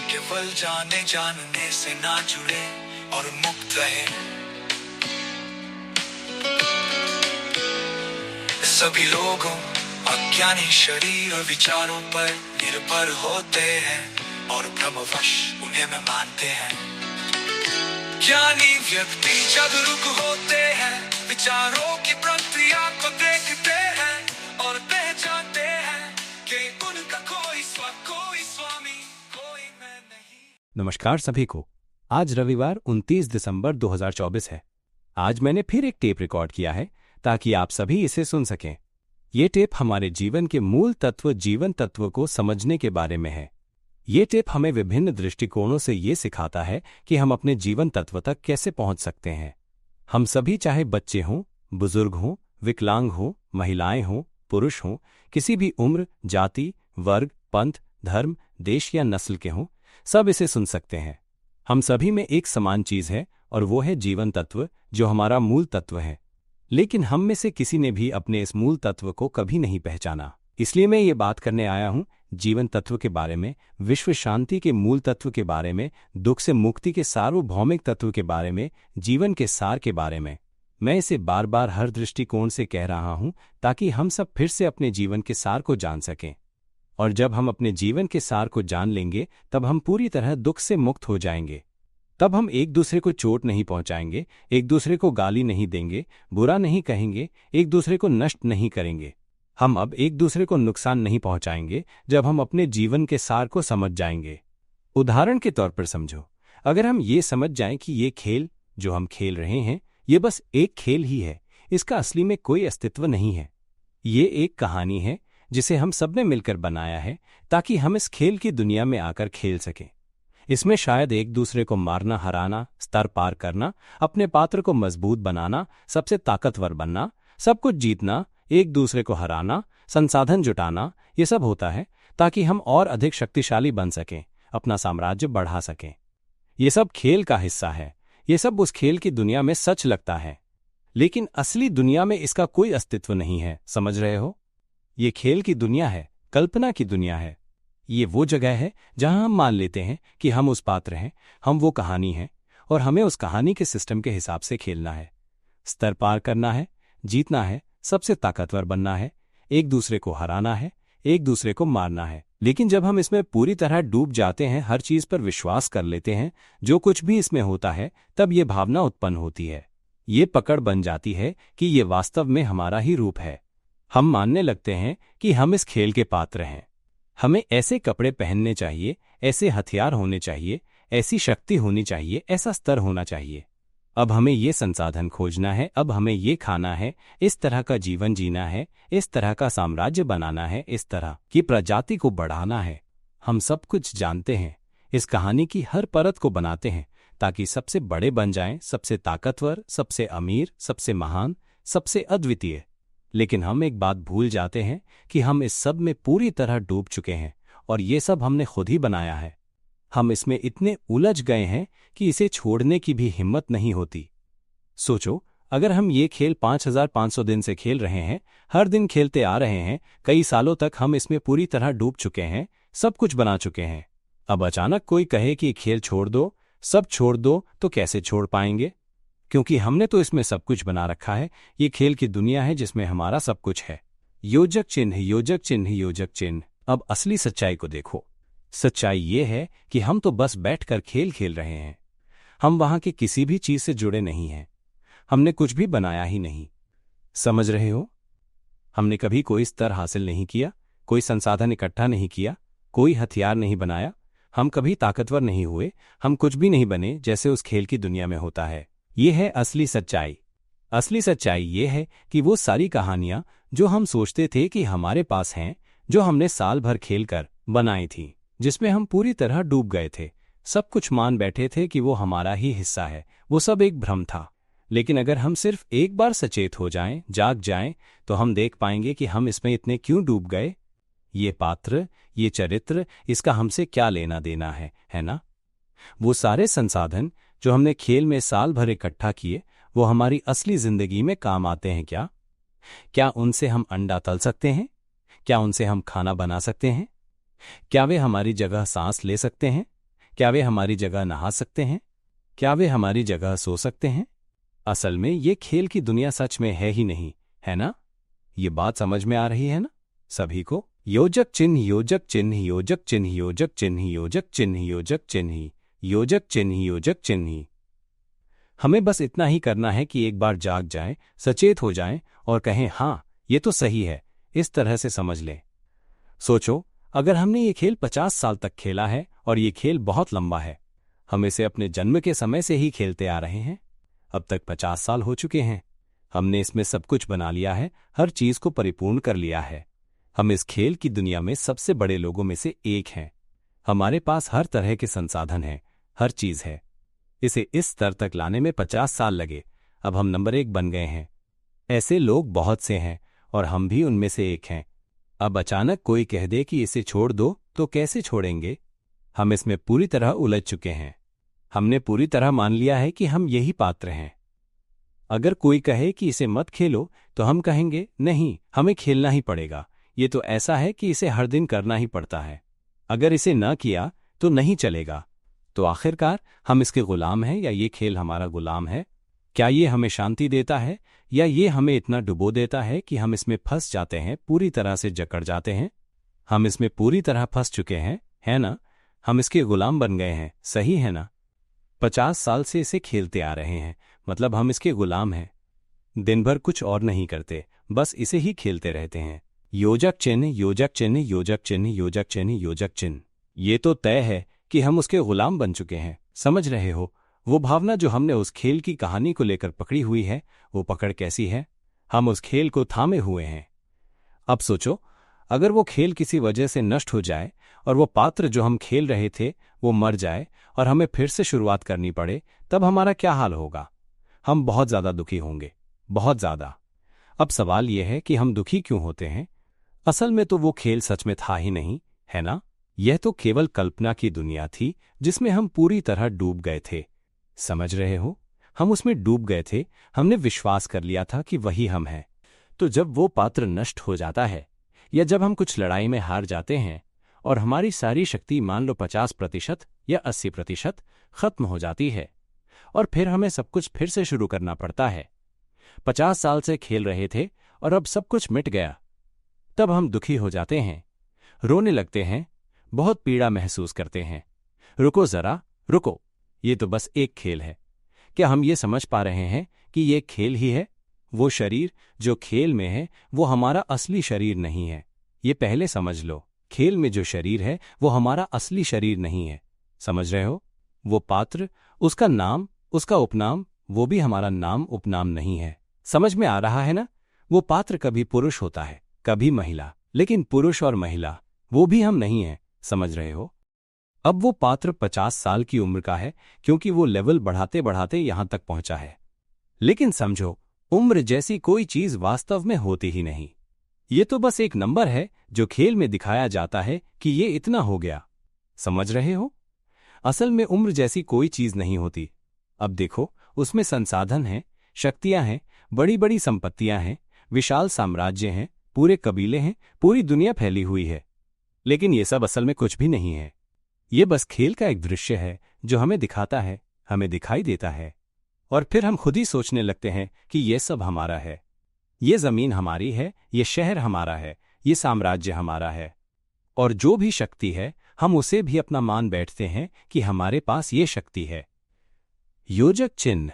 केवल जाने जानने से ना जुड़े और मुक्त रहे। सभी लोगों अज्ञानी शरीर और विचारों पर निर्भर होते हैं और भ्रमवश उन्हें में मानते हैं। ज्ञानी व्यक्ति जागरूक होते हैं, विचारों की प्रक्रिया को देखते हैं और पहचानते हैं कि उनका कोई स्वामी कोई मैं नहीं। नमस्कार सभी को। आज रविवार 29 दिसंबर 2024 है। आज मैंने फिर एक टेप रिकॉर्ड किया है ताकि आप सभी इसे सुन सकें। ये टेप हमारे जीवन के मूल तत्व जीवन तत्व को समझने के बारे में है। ये टेप हमें विभिन्न दृष्टिकोणों से ये सिखाता है कि हम अपने जीवन तत्व तक कैसे पहुंच सकते हैं। हम सभी, चाहे बच्चे हों, बुजुर्ग हों, विकलांग हों, महिलाएं हों, पुरुष हों, किसी भी उम्र, जाति, वर्ग, पंथ, धर्म, देश या नस्ल के हों, सब इसे सुन सकते हैं। हम सभी में एक समान चीज है और वो है जीवन तत्व, जो हमारा मूल तत्व है। लेकिन हम में से किसी ने भी अपने इस मूल तत्व को कभी नहीं पहचाना। इसलिए मैं ये बात करने आया हूं जीवन तत्व के बारे में, विश्व शांति के मूल तत्व के बारे में, दुख से मुक्ति के सार्वभौमिक तत्व के बारे में, जीवन के सार के बारे में। मैं इसे बार बार हर दृष्टिकोण से कह रहा हूं ताकि हम सब फिर से अपने जीवन के सार को जान सकें। और जब हम अपने जीवन के सार को जान लेंगे तब हम पूरी तरह दुख से मुक्त हो जाएंगे। तब हम एक दूसरे को चोट नहीं पहुंचाएंगे, एक दूसरे को गाली नहीं देंगे, बुरा नहीं कहेंगे, एक दूसरे को नष्ट नहीं करेंगे। हम अब एक दूसरे को नुकसान नहीं पहुंचाएंगे जब हम अपने जीवन के सार को समझ जाएंगे। उदाहरण के तौर पर समझो, अगर हम ये समझ जाएं कि ये खेल जो हम खेल रहे हैं ये बस एक खेल ही है, इसका असली में कोई अस्तित्व नहीं है। ये एक कहानी है जिसे हम सबने मिलकर बनाया है ताकि हम इस खेल की दुनिया में आकर खेल सकें। इसमें शायद एक दूसरे को मारना, हराना, स्तर पार करना, अपने पात्र को मजबूत बनाना, सबसे ताकतवर बनना, सब कुछ जीतना, एक दूसरे को हराना, संसाधन जुटाना, ये सब होता है ताकि हम और अधिक शक्तिशाली बन सकें, अपना साम्राज्य बढ़ा सकें। ये सब खेल का हिस्सा है। ये सब उस खेल की दुनिया में सच लगता है, लेकिन असली दुनिया में इसका कोई अस्तित्व नहीं है। समझ रहे हो? ये खेल की दुनिया है, कल्पना की दुनिया है। ये वो जगह है जहां हम मान लेते हैं कि हम उस पात्र हैं, हम वो कहानी हैं और हमें उस कहानी के सिस्टम के हिसाब से खेलना है, स्तर पार करना है, जीतना है, सबसे ताकतवर बनना है, एक दूसरे को हराना है, एक दूसरे को मारना है। लेकिन जब हम इसमें पूरी तरह डूब जाते हैं, हर चीज पर विश्वास कर लेते हैं, जो कुछ भी इसमें होता है, तब ये भावना उत्पन्न होती है। ये पकड़ बन जाती है कि ये वास्तव में हमारा ही रूप है। हम मानने लगते हैं कि हम इस खेल के पात्र हैं। हमें ऐसे कपड़े पहनने चाहिए, ऐसे हथियार होने चाहिए, ऐसी शक्ति होनी चाहिए, ऐसा स्तर होना चाहिए। अब हमें ये संसाधन खोजना है, अब हमें ये खाना है, इस तरह का जीवन जीना है, इस तरह का साम्राज्य बनाना है, इस तरह की प्रजाति को बढ़ाना है। हम सब कुछ जानते हैं, इस कहानी की हर परत को बनाते हैं ताकि सबसे बड़े बन जाएं, सबसे ताकतवर, सबसे अमीर, सबसे महान, सबसे अद्वितीय। लेकिन हम एक बात भूल जाते हैं कि हम इस सब में पूरी तरह डूब चुके हैं और ये सब हमने खुद ही बनाया है। हम इसमें इतने उलझ गए हैं कि इसे छोड़ने की भी हिम्मत नहीं होती। सोचो, अगर हम ये खेल 5500 दिन से खेल रहे हैं, हर दिन खेलते आ रहे हैं, कई सालों तक हम इसमें पूरी तरह डूब चुके हैं, सब कुछ बना चुके हैं। अब अचानक कोई कहे कि खेल छोड़ दो, सब छोड़ दो, तो कैसे छोड़ पाएंगे? क्योंकि हमने तो इसमें सब कुछ बना रखा है। ये खेल की दुनिया है जिसमें हमारा सब कुछ है। योजक चिन्ह, योजक चिन्ह, योजक चिन्ह। अब असली सच्चाई को देखो। सच्चाई ये है कि हम तो बस बैठकर खेल खेल रहे हैं। हम वहां की किसी भी चीज से जुड़े नहीं हैं। हमने कुछ भी बनाया ही नहीं। समझ रहे हो? हमने कभी कोई स्तर हासिल नहीं किया, कोई संसाधन इकट्ठा नहीं किया, कोई हथियार नहीं बनाया। हम कभी ताकतवर नहीं हुए, हम कुछ भी नहीं बने जैसे उस खेल की दुनिया में होता है। ये है असली सच्चाई। असली सच्चाई ये है कि वो सारी कहानियां जो हम सोचते थे कि हमारे पास हैं, जो हमने साल भर खेलकर बनाई थी, जिसमें हम पूरी तरह डूब गए थे, सब कुछ मान बैठे थे कि वो हमारा ही हिस्सा है, वो सब एक भ्रम था। लेकिन अगर हम सिर्फ एक बार सचेत हो जाएं, जाग जाएं, तो हम देख पाएंगे कि हम इसमें इतने क्यों डूब गए। ये पात्र, ये चरित्र, इसका हमसे क्या लेना देना है ना? वो सारे संसाधन जो हमने खेल में साल भर इकट्ठा किए, वो हमारी असली जिंदगी में काम आते हैं क्या? क्या उनसे हम अंडा तल सकते हैं? क्या उनसे हम खाना बना सकते हैं? क्या वे हमारी जगह सांस ले सकते हैं? क्या वे हमारी जगह नहा सकते हैं? क्या वे हमारी जगह सो सकते हैं? असल में ये खेल की दुनिया सच में है ही नहीं, है ना? ये बात समझ में आ रही है ना सभी को? योजक चिन्ह, योजक चिन्ह, योजक चिन्ह, योजक चिन्ह, योजक चिन्ह, योजक चिन्ह, योजक चिन्ह, योजक चिन्ह। हमें बस इतना ही करना है कि एक बार जाग जाएं, सचेत हो जाएं और कहें हाँ, ये तो सही है, इस तरह से समझ लें। सोचो, अगर हमने ये खेल 50 साल तक खेला है और ये खेल बहुत लंबा है, हम इसे अपने जन्म के समय से ही खेलते आ रहे हैं, अब तक 50 साल हो चुके हैं। हमने इसमें सब कुछ बना लिया है, हर चीज को परिपूर्ण कर लिया है। हम इस खेल की दुनिया में सबसे बड़े लोगों में से एक हैं। हमारे पास हर तरह के संसाधन हैं, हर चीज है। इसे इस स्तर तक लाने में 50 साल लगे, अब हम नंबर 1 बन गए हैं। ऐसे लोग बहुत से हैं और हम भी उनमें से एक हैं। अब अचानक कोई कह दे कि इसे छोड़ दो, तो कैसे छोड़ेंगे? हम इसमें पूरी तरह उलझ चुके हैं। हमने पूरी तरह मान लिया है कि हम यही पात्र हैं। अगर कोई कहे कि इसे मत खेलो, तो हम कहेंगे नहीं, हमें खेलना ही पड़ेगा। ये तो ऐसा है कि इसे हर दिन करना ही पड़ता है। अगर इसे न किया तो नहीं चलेगा। तो आखिरकार हम इसके गुलाम हैं या ये खेल हमारा गुलाम है? क्या ये हमें शांति देता है या ये हमें इतना डुबो देता है कि हम इसमें फंस जाते हैं, पूरी तरह से जकड़ जाते हैं? हम इसमें पूरी तरह फंस चुके हैं, है ना? हम इसके गुलाम बन गए हैं, सही है ना? 50 साल से इसे खेलते आ रहे हैं, मतलब हम इसके गुलाम हैं। दिन भर कुछ और नहीं करते, बस इसे ही खेलते रहते हैं। योजक चिन्ह, योजक चिन्ह, योजक चिन्ह, योजक चिन्ह, योजक चिन्ह। ये तो तय है कि हम उसके गुलाम बन चुके हैं, समझ रहे हो? वो भावना जो हमने उस खेल की कहानी को लेकर पकड़ी हुई है, वो पकड़ कैसी है? हम उस खेल को थामे हुए हैं। अब सोचो, अगर वो खेल किसी वजह से नष्ट हो जाए और वो पात्र जो हम खेल रहे थे वो मर जाए और हमें फिर से शुरुआत करनी पड़े, तब हमारा क्या हाल होगा? हम बहुत ज्यादा दुखी होंगे, बहुत ज्यादा। अब सवाल यह है कि हम दुखी क्यों होते हैं? असल में तो वो खेल सच में था ही नहीं, है ना? यह तो केवल कल्पना की दुनिया थी जिसमें हम पूरी तरह डूब गए थे। समझ रहे हो? हम उसमें डूब गए थे, हमने विश्वास कर लिया था कि वही हम हैं। तो जब वो पात्र नष्ट हो जाता है या जब हम कुछ लड़ाई में हार जाते हैं और हमारी सारी शक्ति मान लो 50% या 80% खत्म हो जाती है और फिर हमें सब कुछ फिर से शुरू करना पड़ता है। 50 साल से खेल रहे थे और अब सब कुछ मिट गया। तब हम दुखी हो जाते हैं, रोने लगते हैं, बहुत पीड़ा महसूस करते हैं। रुको जरा, रुको, ये तो बस एक खेल है। क्या हम ये समझ पा रहे हैं कि ये खेल ही है? वो शरीर जो खेल में है वो हमारा असली शरीर नहीं है। ये पहले समझ लो, खेल में जो शरीर है वो हमारा असली शरीर नहीं है। समझ रहे हो? वो पात्र, उसका नाम, उसका उपनाम, वो भी हमारा नाम उपनाम नहीं है। समझ में आ रहा है ना? वो पात्र कभी पुरुष होता है, कभी महिला, लेकिन पुरुष और महिला वो भी हम नहीं हैं। समझ रहे हो? अब वो पात्र 50 साल की उम्र का है क्योंकि वो लेवल बढ़ाते बढ़ाते यहां तक पहुंचा है। लेकिन समझो, उम्र जैसी कोई चीज वास्तव में होती ही नहीं। ये तो बस एक नंबर है जो खेल में दिखाया जाता है कि ये इतना हो गया। समझ रहे हो? असल में उम्र जैसी कोई चीज नहीं होती। अब देखो, उसमें संसाधन हैं, शक्तियां हैं, बड़ी बड़ी संपत्तियां हैं, विशाल साम्राज्य हैं, पूरे कबीले हैं, पूरी दुनिया फैली हुई है। लेकिन ये सब असल में कुछ भी नहीं है। ये बस खेल का एक दृश्य है जो हमें दिखाता है, हमें दिखाई देता है, और फिर हम खुद ही सोचने लगते हैं कि ये सब हमारा है। ये जमीन हमारी है, ये शहर हमारा है, ये साम्राज्य हमारा है, और जो भी शक्ति है हम उसे भी अपना मान बैठते हैं कि हमारे पास ये शक्ति है। योजक चिन्ह,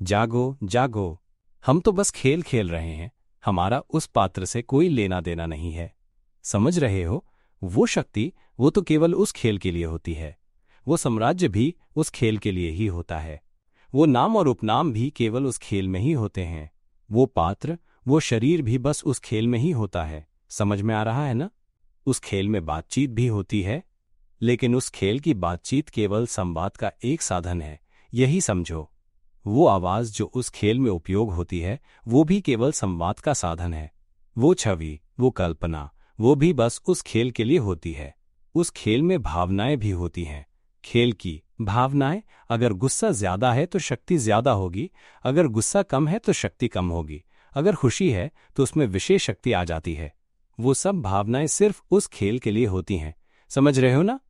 जागो जागो, हम तो बस खेल खेल रहे हैं, हमारा उस पात्र से कोई लेना देना नहीं है। समझ रहे हो? वो शक्ति, वो तो केवल उस खेल के लिए होती है। वो साम्राज्य भी उस खेल के लिए ही होता है। वो नाम और उपनाम भी केवल उस खेल में ही होते हैं। वो पात्र, वो शरीर भी बस उस खेल में ही होता है। समझ में आ रहा है ना? उस खेल में बातचीत भी होती है, लेकिन उस खेल की बातचीत केवल संवाद का एक साधन है, यही समझो। वो आवाज जो उस खेल में उपयोग होती है वो भी केवल संवाद का साधन है। वो छवि, वो कल्पना, वो भी बस उस खेल के लिए होती है। उस खेल में भावनाएं भी होती हैं। खेल की भावनाएं, अगर गुस्सा ज्यादा है तो शक्ति ज्यादा होगी, अगर गुस्सा कम है तो शक्ति कम होगी, अगर खुशी है तो उसमें विशेष शक्ति आ जाती है। वो सब भावनाएं सिर्फ उस खेल के लिए होती हैं। समझ रहे हो ना?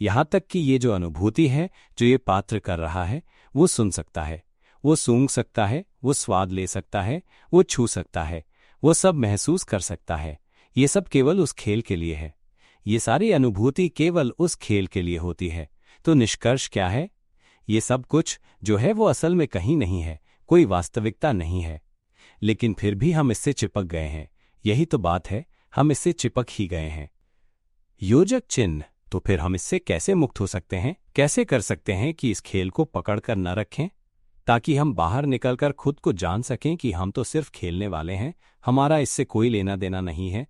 यहाँ तक कि ये जो अनुभूति है जो ये पात्र कर रहा है, वो सुन सकता है, वो सूंघ सकता है, वो स्वाद ले सकता है, वो छू सकता है, वो सब महसूस कर सकता है। ये सब केवल उस खेल के लिए है। ये सारी अनुभूति केवल उस खेल के लिए होती है। तो निष्कर्ष क्या है? ये सब कुछ जो है वो असल में कहीं नहीं है, कोई वास्तविकता नहीं है, लेकिन फिर भी हम इससे चिपक गए हैं। यही तो बात है, हम इससे चिपक ही गए हैं। योजक चिन्ह। तो फिर हम इससे कैसे मुक्त हो सकते हैं? कैसे कर सकते हैं कि इस खेल को पकड़कर न रखें, ताकि हम बाहर निकलकर खुद को जान सकें कि हम तो सिर्फ खेलने वाले हैं, हमारा इससे कोई लेना देना नहीं है।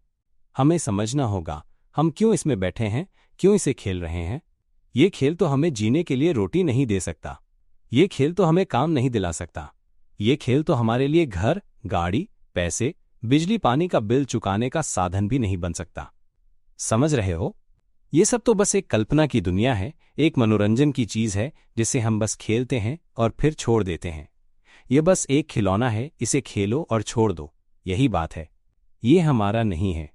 हमें समझना होगा हम क्यों इसमें बैठे हैं, क्यों इसे खेल रहे हैं। ये खेल तो हमें जीने के लिए रोटी नहीं दे सकता, ये खेल तो हमें काम नहीं दिला सकता, ये खेल तो हमारे लिए घर, गाड़ी, पैसे, बिजली पानी का बिल चुकाने का साधन भी नहीं बन सकता। समझ रहे हो? ये सब तो बस एक कल्पना की दुनिया है, एक मनोरंजन की चीज है जिसे हम बस खेलते हैं और फिर छोड़ देते हैं। ये बस एक खिलौना है, इसे खेलो और छोड़ दो, यही बात है। ये हमारा नहीं है।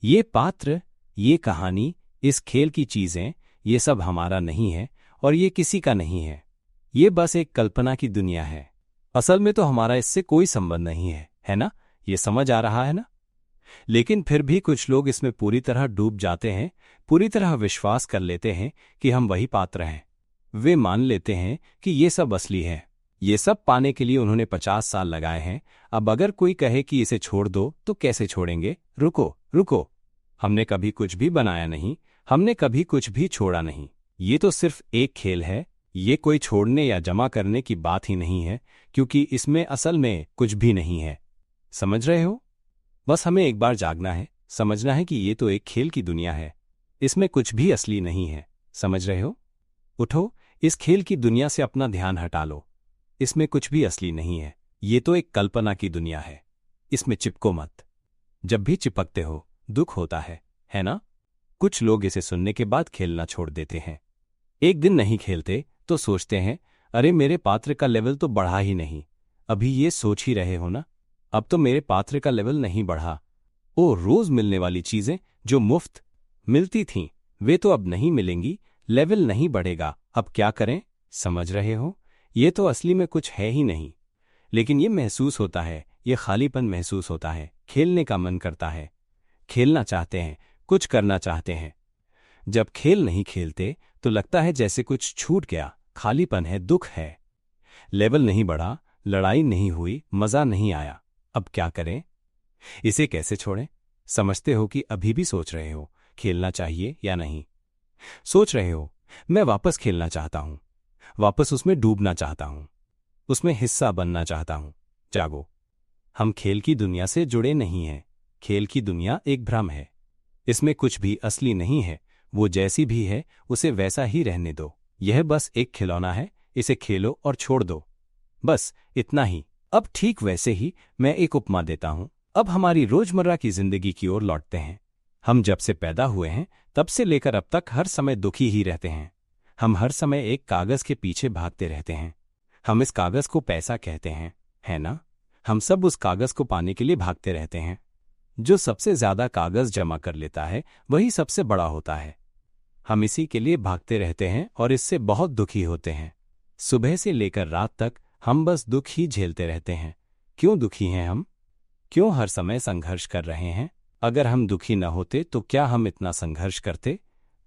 ये पात्र, ये कहानी, इस खेल की चीजें, ये सब हमारा नहीं है और ये किसी का नहीं है। ये बस एक कल्पना की दुनिया है। असल में तो हमारा इससे कोई संबंध नहीं है ना? ये समझ आ रहा है ना? लेकिन फिर भी कुछ लोग इसमें पूरी तरह डूब जाते हैं, पूरी तरह विश्वास कर लेते हैं कि हम वही पात्र हैं। वे मान लेते हैं कि ये सब असली है। ये सब पाने के लिए उन्होंने 50 साल लगाए हैं। अब अगर कोई कहे कि इसे छोड़ दो तो कैसे छोड़ेंगे? रुको रुको, हमने कभी कुछ भी बनाया नहीं, हमने कभी कुछ भी छोड़ा नहीं। ये तो सिर्फ एक खेल है। ये कोई छोड़ने या जमा करने की बात ही नहीं है, क्योंकि इसमें असल में कुछ भी नहीं है। समझ रहे हो? बस हमें एक बार जागना है, समझना है कि ये तो एक खेल की दुनिया है, इसमें कुछ भी असली नहीं है। समझ रहे हो? उठो, इस खेल की दुनिया से अपना ध्यान हटा लो। इसमें कुछ भी असली नहीं है, ये तो एक कल्पना की दुनिया है। इसमें चिपको मत। जब भी चिपकते हो दुख होता है ना? कुछ लोग इसे सुनने के बाद खेलना छोड़ देते हैं। एक दिन नहीं खेलते तो सोचते हैं, अरे मेरे पात्र का लेवल तो बढ़ा ही नहीं। अभी ये सोच ही रहे हो ना, अब तो मेरे पात्र का लेवल नहीं बढ़ा। ओ, रोज मिलने वाली चीजें जो मुफ्त मिलती थीं, वे तो अब नहीं मिलेंगी, लेवल नहीं बढ़ेगा, अब क्या करें? समझ रहे हो? ये तो असली में कुछ है ही नहीं, लेकिन ये महसूस होता है, ये खालीपन महसूस होता है, खेलने का मन करता है, खेलना चाहते हैं, कुछ करना चाहते हैं। जब खेल नहीं खेलते तो लगता है जैसे कुछ छूट गया, खालीपन है, दुख है। लेवल नहीं बढ़ा, लड़ाई नहीं हुई, मजा नहीं आया। अब क्या करें? इसे कैसे छोड़ें? समझते हो कि अभी भी सोच रहे हो खेलना चाहिए या नहीं? सोच रहे हो मैं वापस खेलना चाहता हूं, वापस उसमें डूबना चाहता हूं, उसमें हिस्सा बनना चाहता हूं। जागो, हम खेल की दुनिया से जुड़े नहीं हैं। खेल की दुनिया एक भ्रम है, इसमें कुछ भी असली नहीं है। वो जैसी भी है उसे वैसा ही रहने दो। यह बस एक खिलौना है, इसे खेलो और छोड़ दो, बस इतना ही। अब ठीक वैसे ही मैं एक उपमा देता हूं। अब हमारी रोजमर्रा की जिंदगी की ओर लौटते हैं। हम जब से पैदा हुए हैं तब से लेकर अब तक हर समय दुखी ही रहते हैं। हम हर समय एक कागज के पीछे भागते रहते हैं। हम इस कागज को पैसा कहते हैं, है ना? हम सब उस कागज को पाने के लिए भागते रहते हैं। जो सबसे ज्यादा कागज जमा कर लेता है वही सबसे बड़ा होता है। हम इसी के लिए भागते रहते हैं और इससे बहुत दुखी होते हैं। सुबह से लेकर रात तक हम बस दुख ही झेलते रहते हैं। क्यों दुखी हैं हम? क्यों हर समय संघर्ष कर रहे हैं? अगर हम दुखी न होते तो क्या हम इतना संघर्ष करते?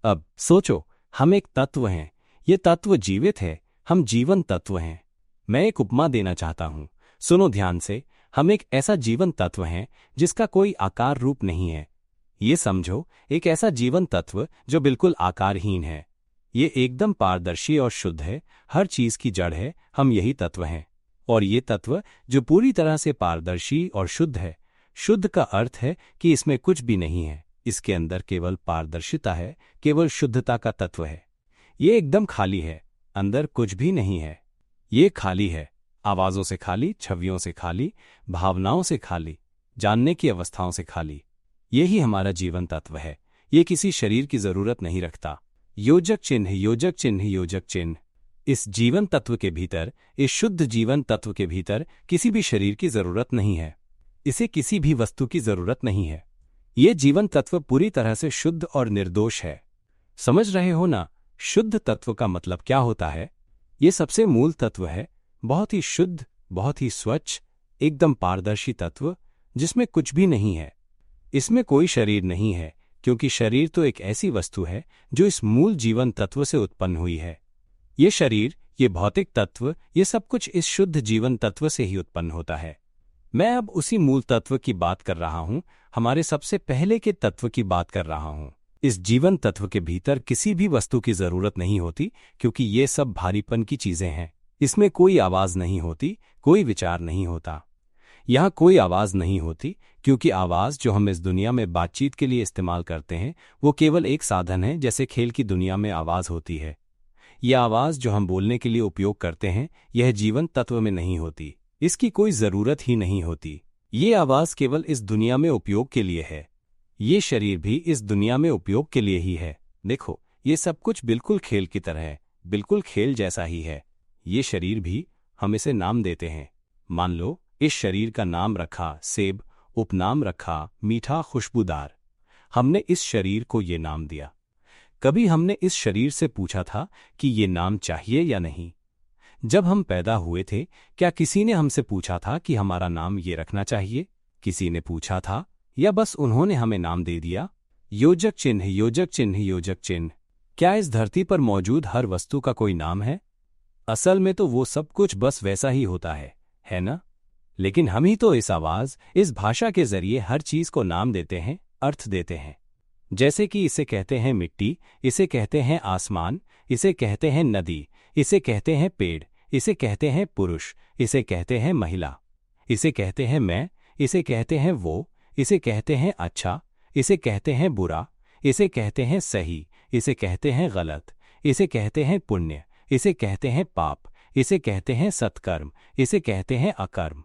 अब सोचो, हम एक तत्व हैं, ये तत्व जीवित है, हम जीवन तत्व हैं। मैं एक उपमा देना चाहता हूं, सुनो ध्यान से। हम एक ऐसा जीवन तत्व हैं जिसका कोई आकार रूप नहीं है। ये समझो, एक ऐसा जीवन तत्व जो बिल्कुल आकारहीन है। ये एकदम पारदर्शी और शुद्ध है, हर चीज की जड़ है, हम यही तत्व हैं। और ये तत्व जो पूरी तरह से पारदर्शी और शुद्ध है, शुद्ध का अर्थ है कि इसमें कुछ भी नहीं है, इसके अंदर केवल पारदर्शिता है, केवल शुद्धता का तत्व है। ये एकदम खाली है, अंदर कुछ भी नहीं है। ये खाली है, आवाजों से खाली, छवियों से खाली, भावनाओं से खाली, जानने की अवस्थाओं से खाली। यही हमारा जीवन तत्व है। ये किसी शरीर की जरूरत नहीं रखता। योजक चिन्ह, योजक चिन्ह, योजक चिन्ह। इस जीवन तत्व के भीतर, इस शुद्ध जीवन तत्व के भीतर किसी भी शरीर की जरूरत नहीं है, इसे किसी भी वस्तु की जरूरत नहीं है। ये जीवन तत्व पूरी तरह से शुद्ध और निर्दोष है। समझ रहे हो ना? शुद्ध तत्व का मतलब क्या होता है? ये सबसे मूल तत्व है, बहुत ही शुद्ध, बहुत ही स्वच्छ, एकदम पारदर्शी तत्व जिसमें कुछ भी नहीं है। इसमें कोई शरीर नहीं है, क्योंकि शरीर तो एक ऐसी वस्तु है जो इस मूल जीवन तत्व से उत्पन्न हुई है। ये शरीर, ये भौतिक तत्व, ये सब कुछ इस शुद्ध जीवन तत्व से ही उत्पन्न होता है। मैं अब उसी मूल तत्व की बात कर रहा हूं, हमारे सबसे पहले के तत्व की बात कर रहा हूं। इस जीवन तत्व के भीतर किसी भी वस्तु की जरूरत नहीं होती, क्योंकि ये सब भारीपन की चीजें हैं। इसमें कोई आवाज नहीं होती, कोई विचार नहीं होता। यहाँ कोई आवाज नहीं होती, क्योंकि आवाज जो हम इस दुनिया में बातचीत के लिए इस्तेमाल करते हैं वो केवल एक साधन है, जैसे खेल की दुनिया में आवाज होती है। यह आवाज जो हम बोलने के लिए उपयोग करते हैं, यह जीवन तत्व में नहीं होती, इसकी कोई जरूरत ही नहीं होती। ये आवाज केवल इस दुनिया में उपयोग के लिए है। ये शरीर भी इस दुनिया में उपयोग के लिए ही है। देखो, ये सब कुछ बिल्कुल खेल की तरह है, बिल्कुल खेल जैसा ही है। ये शरीर भी, हम इसे नाम देते हैं। मान लो इस शरीर का नाम रखा सेब, उपनाम रखा मीठा खुशबूदार। हमने इस शरीर को ये नाम दिया। कभी हमने इस शरीर से पूछा था कि ये नाम चाहिए या नहीं? जब हम पैदा हुए थे, क्या किसी ने हमसे पूछा था कि हमारा नाम ये रखना चाहिए? किसी ने पूछा था, या बस उन्होंने हमें नाम दे दिया? योजक चिन्ह, योजक चिन्ह, योजक चिन्ह। क्या इस धरती पर मौजूद हर वस्तु का कोई नाम है? असल में तो वो सब कुछ बस वैसा ही होता है ना? लेकिन हम ही तो इस आवाज, इस भाषा के जरिए हर चीज को नाम देते हैं, अर्थ देते हैं। जैसे कि इसे कहते हैं मिट्टी, इसे कहते हैं आसमान, इसे कहते हैं नदी, इसे कहते हैं पेड़, इसे कहते हैं पुरुष, इसे कहते हैं महिला, इसे कहते हैं मैं, इसे कहते हैं वो, इसे कहते हैं अच्छा, इसे कहते हैं बुरा, इसे कहते हैं सही, इसे कहते हैं गलत, इसे कहते हैं पुण्य, इसे कहते हैं पाप, इसे कहते हैं सत्कर्म, इसे कहते हैं अकर्म।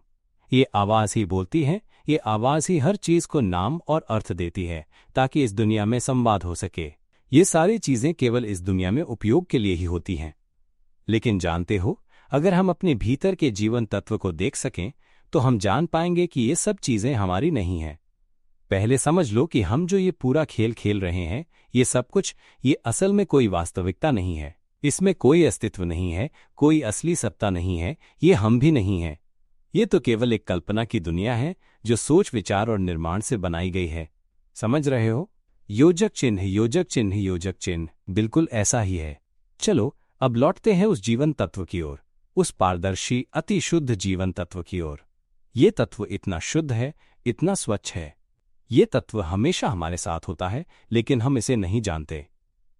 ये आवाज ही बोलती है, ये आवाज ही हर चीज को नाम और अर्थ देती है, ताकि इस दुनिया में संवाद हो सके। ये सारी चीजें केवल इस दुनिया में उपयोग के लिए ही होती हैं। लेकिन जानते हो, अगर हम अपने भीतर के जीवन तत्व को देख सकें तो हम जान पाएंगे कि ये सब चीजें हमारी नहीं हैं। पहले समझ लो कि हम जो ये पूरा खेल खेल रहे हैं, ये सब कुछ, ये असल में कोई वास्तविकता नहीं है। इसमें कोई अस्तित्व नहीं है, कोई असली सत्ता नहीं है, ये हम भी नहीं हैं। ये तो केवल एक कल्पना की दुनिया है जो सोच, विचार और निर्माण से बनाई गई है। समझ रहे हो? योजक चिन्ह, योजक चिन्ह, योजक चिन्ह, बिल्कुल ऐसा ही है। चलो अब लौटते हैं उस जीवन तत्व की ओर, उस पारदर्शी अति शुद्ध जीवन तत्व की ओर। ये तत्व इतना शुद्ध है, इतना स्वच्छ है। ये तत्व हमेशा हमारे साथ होता है, लेकिन हम इसे नहीं जानते।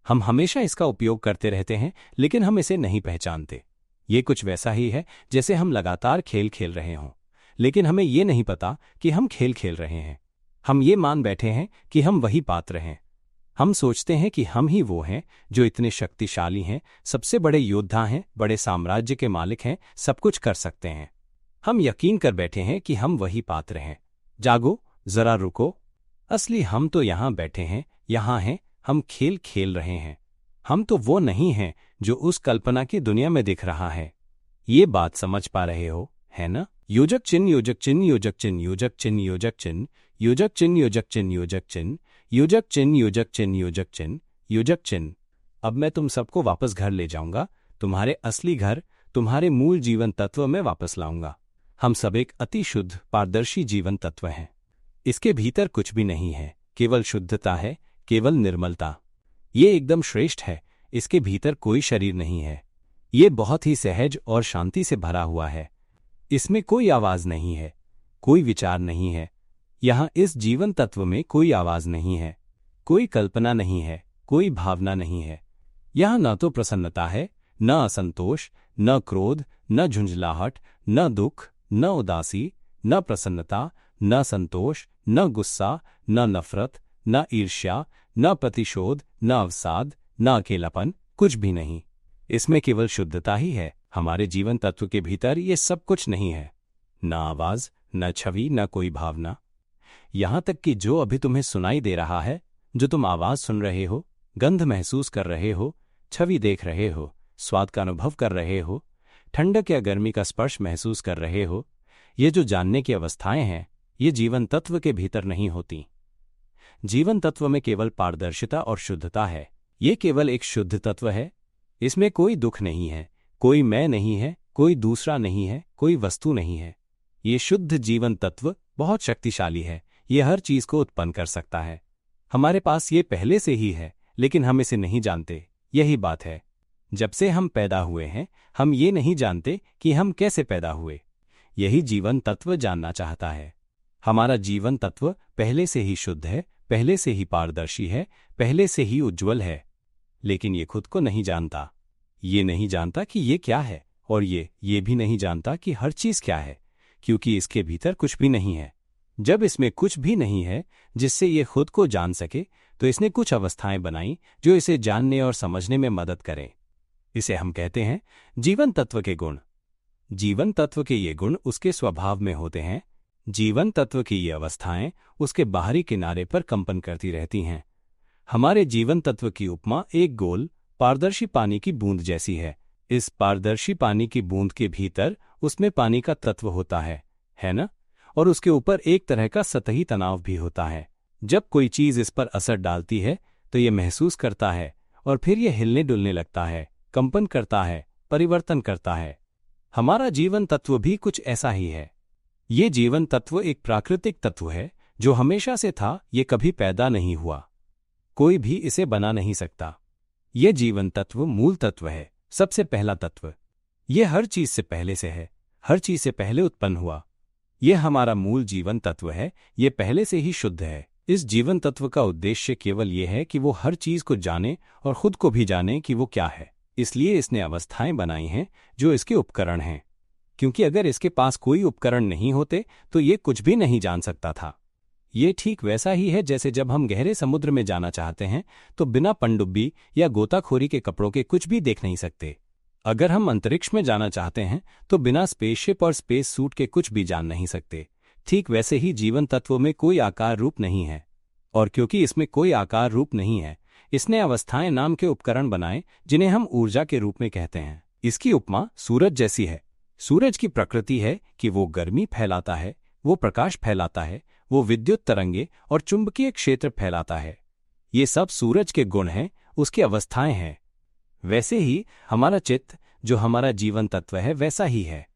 हम हमेशा इसका उपयोग करते रहते हैं, लेकिन हम इसे नहीं पहचानते। ये कुछ वैसा ही है जैसे हम लगातार खेल खेल रहे हों, लेकिन हमें ये नहीं पता कि हम खेल खेल रहे हैं। हम ये मान बैठे हैं कि हम वही पात्र हैं। हम सोचते हैं कि हम ही वो हैं जो इतने शक्तिशाली हैं, सबसे बड़े योद्धा हैं, बड़े साम्राज्य के मालिक हैं, सब कुछ कर सकते हैं। हम यकीन कर बैठे हैं कि हम वही पात्र हैं। जागो, जरा रुको। असली हम तो यहाँ बैठे हैं, यहाँ हैं, हम खेल खेल रहे हैं। हम तो वो नहीं हैं जो उस कल्पना की दुनिया में दिख रहा है। ये बात समझ पा रहे हो, है ना? योजक चिन्ह, योजक चिन्ह, योजक चिन्ह, योजक चिन्ह, योजक चिन्ह, योजक चिन्ह, योजक चिन्ह, योजक चिन्ह, योजक चिन्ह, योजक चिन्ह, योजक चिन्ह, योजक चिन्ह। अब मैं तुम सबको वापस घर ले जाऊंगा, तुम्हारे असली घर, तुम्हारे मूल जीवन तत्व में वापस लाऊंगा। हम सब एक अति शुद्ध, पारदर्शी जीवन तत्व हैं। इसके भीतर कुछ भी नहीं है, केवल शुद्धता है, केवल निर्मलता। ये एकदम श्रेष्ठ है। इसके भीतर कोई शरीर नहीं है। ये बहुत ही सहज और शांति से भरा हुआ है। इसमें कोई आवाज नहीं है, कोई विचार नहीं है। यहाँ इस जीवन तत्व में कोई आवाज नहीं है, कोई कल्पना नहीं है, कोई भावना नहीं है। यहाँ न तो प्रसन्नता है, न असंतोष, न क्रोध, न झुंझलाहट, न दुख, न उदासी, न प्रसन्नता, न संतोष, न गुस्सा, न नफरत, न ईर्ष्या, न प्रतिशोध, न अवसाद, न अकेलापन, कुछ भी नहीं। इसमें केवल शुद्धता ही है। हमारे जीवन तत्व के भीतर ये सब कुछ नहीं है। न आवाज, न छवि, न कोई भावना। यहां तक कि जो अभी तुम्हें सुनाई दे रहा है, जो तुम आवाज सुन रहे हो, गंध महसूस कर रहे हो, छवि देख रहे हो, स्वाद का अनुभव कर रहे हो, ठंडक या गर्मी का स्पर्श महसूस कर रहे हो, ये जो जानने की अवस्थाएं हैं, ये जीवन तत्व के भीतर नहीं होती। जीवन तत्व में केवल पारदर्शिता और शुद्धता है। ये केवल एक शुद्ध तत्व है। इसमें कोई दुख नहीं है, कोई मैं नहीं है, कोई दूसरा नहीं है, कोई वस्तु नहीं है। ये शुद्ध जीवन तत्व बहुत शक्तिशाली है। ये हर चीज को उत्पन्न कर सकता है। हमारे पास ये पहले से ही है, लेकिन हम इसे नहीं जानते। यही बात है। जब से हम पैदा हुए हैं, हम ये नहीं जानते कि हम कैसे पैदा हुए। यही जीवन तत्व जानना चाहता है। हमारा जीवन तत्व पहले से ही शुद्ध है, पहले से ही पारदर्शी है, पहले से ही उज्ज्वल है। लेकिन ये खुद को नहीं जानता। ये नहीं जानता कि ये क्या है, और ये भी नहीं जानता कि हर चीज क्या है, क्योंकि इसके भीतर कुछ भी नहीं है। जब इसमें कुछ भी नहीं है जिससे ये खुद को जान सके, तो इसने कुछ अवस्थाएं बनाई जो इसे जानने और समझने में मदद करें। इसे हम कहते हैं जीवन तत्व के गुण। जीवन तत्व के ये गुण उसके स्वभाव में होते हैं। जीवन तत्व की ये अवस्थाएं उसके बाहरी किनारे पर कंपन करती रहती हैं। हमारे जीवन तत्व की उपमा एक गोल पारदर्शी पानी की बूंद जैसी है। इस पारदर्शी पानी की बूंद के भीतर उसमें पानी का तत्व होता है ना? और उसके ऊपर एक तरह का सतही तनाव भी होता है। जब कोई चीज इस पर असर डालती है तो ये महसूस करता है, और फिर ये हिलने डुलने लगता है, कंपन करता है, परिवर्तन करता है। हमारा जीवन तत्व भी कुछ ऐसा ही है। ये जीवन तत्व एक प्राकृतिक तत्व है जो हमेशा से था। ये कभी पैदा नहीं हुआ, कोई भी इसे बना नहीं सकता। ये जीवन तत्व मूल तत्व है, सबसे पहला तत्व। ये हर चीज से पहले से है, हर चीज से पहले उत्पन्न हुआ। ये हमारा मूल जीवन तत्व है। ये पहले से ही शुद्ध है। इस जीवन तत्व का उद्देश्य केवल ये है कि वो हर चीज को जाने और खुद को भी जाने कि वो क्या है। इसलिए इसने अवस्थाएं बनाई हैं जो इसके उपकरण हैं, क्योंकि अगर इसके पास कोई उपकरण नहीं होते तो ये कुछ भी नहीं जान सकता था। ये ठीक वैसा ही है जैसे जब हम गहरे समुद्र में जाना चाहते हैं तो बिना पनडुब्बी या गोताखोरी के कपड़ों के कुछ भी देख नहीं सकते। अगर हम अंतरिक्ष में जाना चाहते हैं तो बिना स्पेसशिप और स्पेस सूट के कुछ भी जान नहीं सकते। ठीक वैसे ही जीवन तत्वों में कोई आकार रूप नहीं है, और क्योंकि इसमें कोई आकार रूप नहीं है, इसने अवस्थाएं नाम के उपकरण बनाए जिन्हें हम ऊर्जा के रूप में कहते हैं। इसकी उपमा सूरज जैसी है। सूरज की प्रकृति है कि वो गर्मी फैलाता है, वो प्रकाश फैलाता है, वो विद्युत तरंगे और चुंबकीय क्षेत्र फैलाता है। ये सब सूरज के गुण हैं, उसकी अवस्थाएं हैं। वैसे ही हमारा चित्त, जो हमारा जीवन तत्व है, वैसा ही है।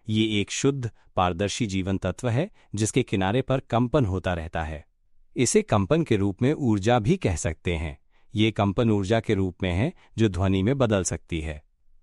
ये एक शुद्ध पारदर्शी जीवन तत्व है जिसके किनारे पर कंपन होता रहता है। इसे कंपन के रूप में ऊर्जा भी कह सकते हैं। ये कंपन ऊर्जा के रूप में है जो ध्वनि में बदल सकती है।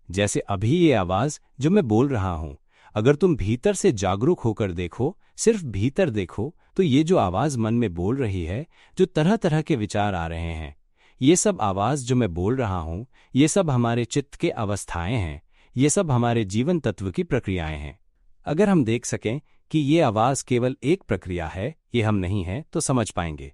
जैसे अभी ये आवाज जो मैं बोल रहा हूं, अगर तुम भीतर से जागरूक होकर देखो, सिर्फ भीतर देखो, तो ये जो आवाज मन में बोल रही है, जो तरह तरह के विचार आ रहे हैं, ये सब आवाज जो मैं बोल रहा हूं, ये सब हमारे चित्त के अवस्थाएं हैं। ये सब हमारे जीवन तत्व की प्रक्रियाएं हैं। अगर हम देख सकें कि ये आवाज केवल एक प्रक्रिया है, ये हम नहीं है, तो समझ पाएंगे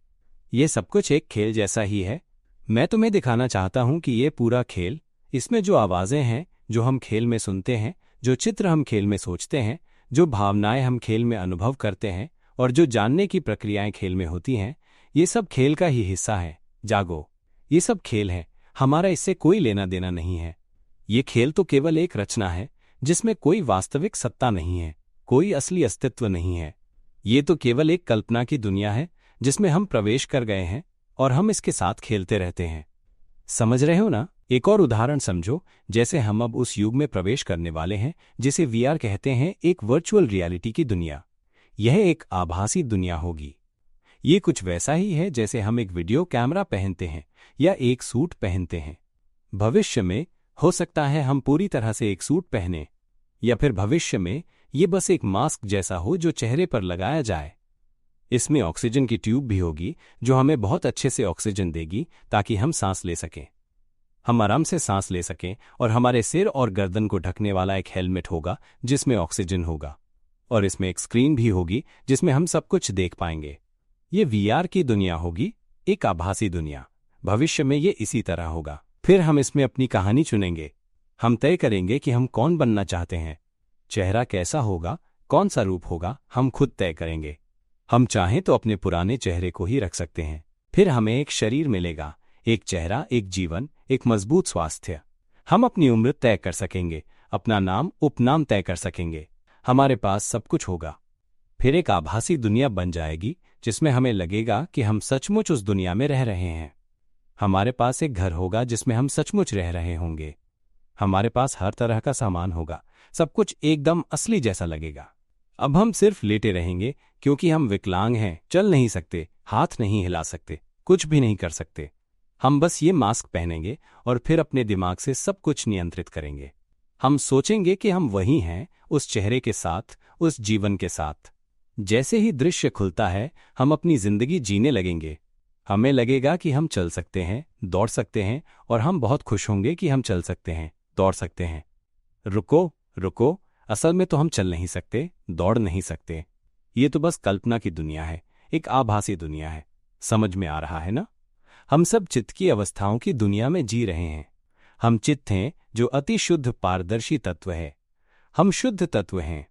ये सब कुछ एक खेल जैसा ही है। मैं तुम्हें दिखाना चाहता हूं कि ये पूरा खेल, इसमें जो आवाजें हैं जो हम खेल में सुनते हैं, जो चित्र हम खेल में सोचते हैं, जो भावनाएं हम खेल में अनुभव करते हैं, और जो जानने की प्रक्रियाएं खेल में होती हैं, ये सब खेल का ही हिस्सा है। जागो, ये सब खेल है, हमारा इससे कोई लेना देना नहीं है। ये खेल तो केवल एक रचना है जिसमें कोई वास्तविक सत्ता नहीं है, कोई असली अस्तित्व नहीं है। ये तो केवल एक कल्पना की दुनिया है जिसमें हम प्रवेश कर गए हैं और हम इसके साथ खेलते रहते हैं। समझ रहे हो ना? एक और उदाहरण समझो। जैसे हम अब उस युग में प्रवेश करने वाले हैं जिसे वीआर कहते हैं, एक वर्चुअल रियलिटी की दुनिया। यह एक आभासी दुनिया होगी। ये कुछ वैसा ही है जैसे हम एक वीडियो कैमरा पहनते हैं या एक सूट पहनते हैं। भविष्य में हो सकता है हम पूरी तरह से एक सूट पहने, या फिर भविष्य में ये बस एक मास्क जैसा हो जो चेहरे पर लगाया जाए। इसमें ऑक्सीजन की ट्यूब भी होगी जो हमें बहुत अच्छे से ऑक्सीजन देगी ताकि हम सांस ले सकें। हम आराम से सांस ले सकें, और हमारे सिर और गर्दन को ढकने वाला एक हेलमेट होगा जिसमें ऑक्सीजन होगा, और इसमें एक स्क्रीन भी होगी जिसमें हम सब कुछ देख पाएंगे। ये वीआर की दुनिया होगी, एक आभासी दुनिया। भविष्य में ये इसी तरह होगा। फिर हम इसमें अपनी कहानी चुनेंगे। हम तय करेंगे कि हम कौन बनना चाहते हैं। चेहरा कैसा होगा, कौन सा रूप होगा, हम खुद तय करेंगे। हम चाहें तो अपने पुराने चेहरे को ही रख सकते हैं। फिर हमें एक शरीर मिलेगा, एक चेहरा, एक जीवन, एक मजबूत स्वास्थ्य। हम अपनी उम्र तय कर सकेंगे, अपना नाम, उपनाम तय कर सकेंगे। हमारे पास सब कुछ होगा। फिर एक आभासी दुनिया बन जाएगी जिसमें हमें लगेगा कि हम सचमुच उस दुनिया में रह रहे हैं। हमारे पास एक घर होगा जिसमें हम सचमुच रह रहे होंगे। हमारे पास हर तरह का सामान होगा, सब कुछ एकदम असली जैसा लगेगा। अब हम सिर्फ लेटे रहेंगे क्योंकि हम विकलांग हैं, चल नहीं सकते, हाथ नहीं हिला सकते, कुछ भी नहीं कर सकते। हम बस ये मास्क पहनेंगे और फिर अपने दिमाग से सब कुछ नियंत्रित करेंगे। हम सोचेंगे कि हम वही हैं, उस चेहरे के साथ, उस जीवन के साथ। जैसे ही दृश्य खुलता है, हम अपनी जिंदगी जीने लगेंगे। हमें लगेगा कि हम चल सकते हैं, दौड़ सकते हैं, और हम बहुत खुश होंगे कि हम चल सकते हैं, दौड़ सकते हैं। रुको रुको, असल में तो हम चल नहीं सकते, दौड़ नहीं सकते। ये तो बस कल्पना की दुनिया है, एक आभासी दुनिया है। समझ में आ रहा है ना? हम सब चित्त की अवस्थाओं की दुनिया में जी रहे हैं। हम चित्त हैं जो अति शुद्ध पारदर्शी तत्व है। हम शुद्ध तत्व हैं,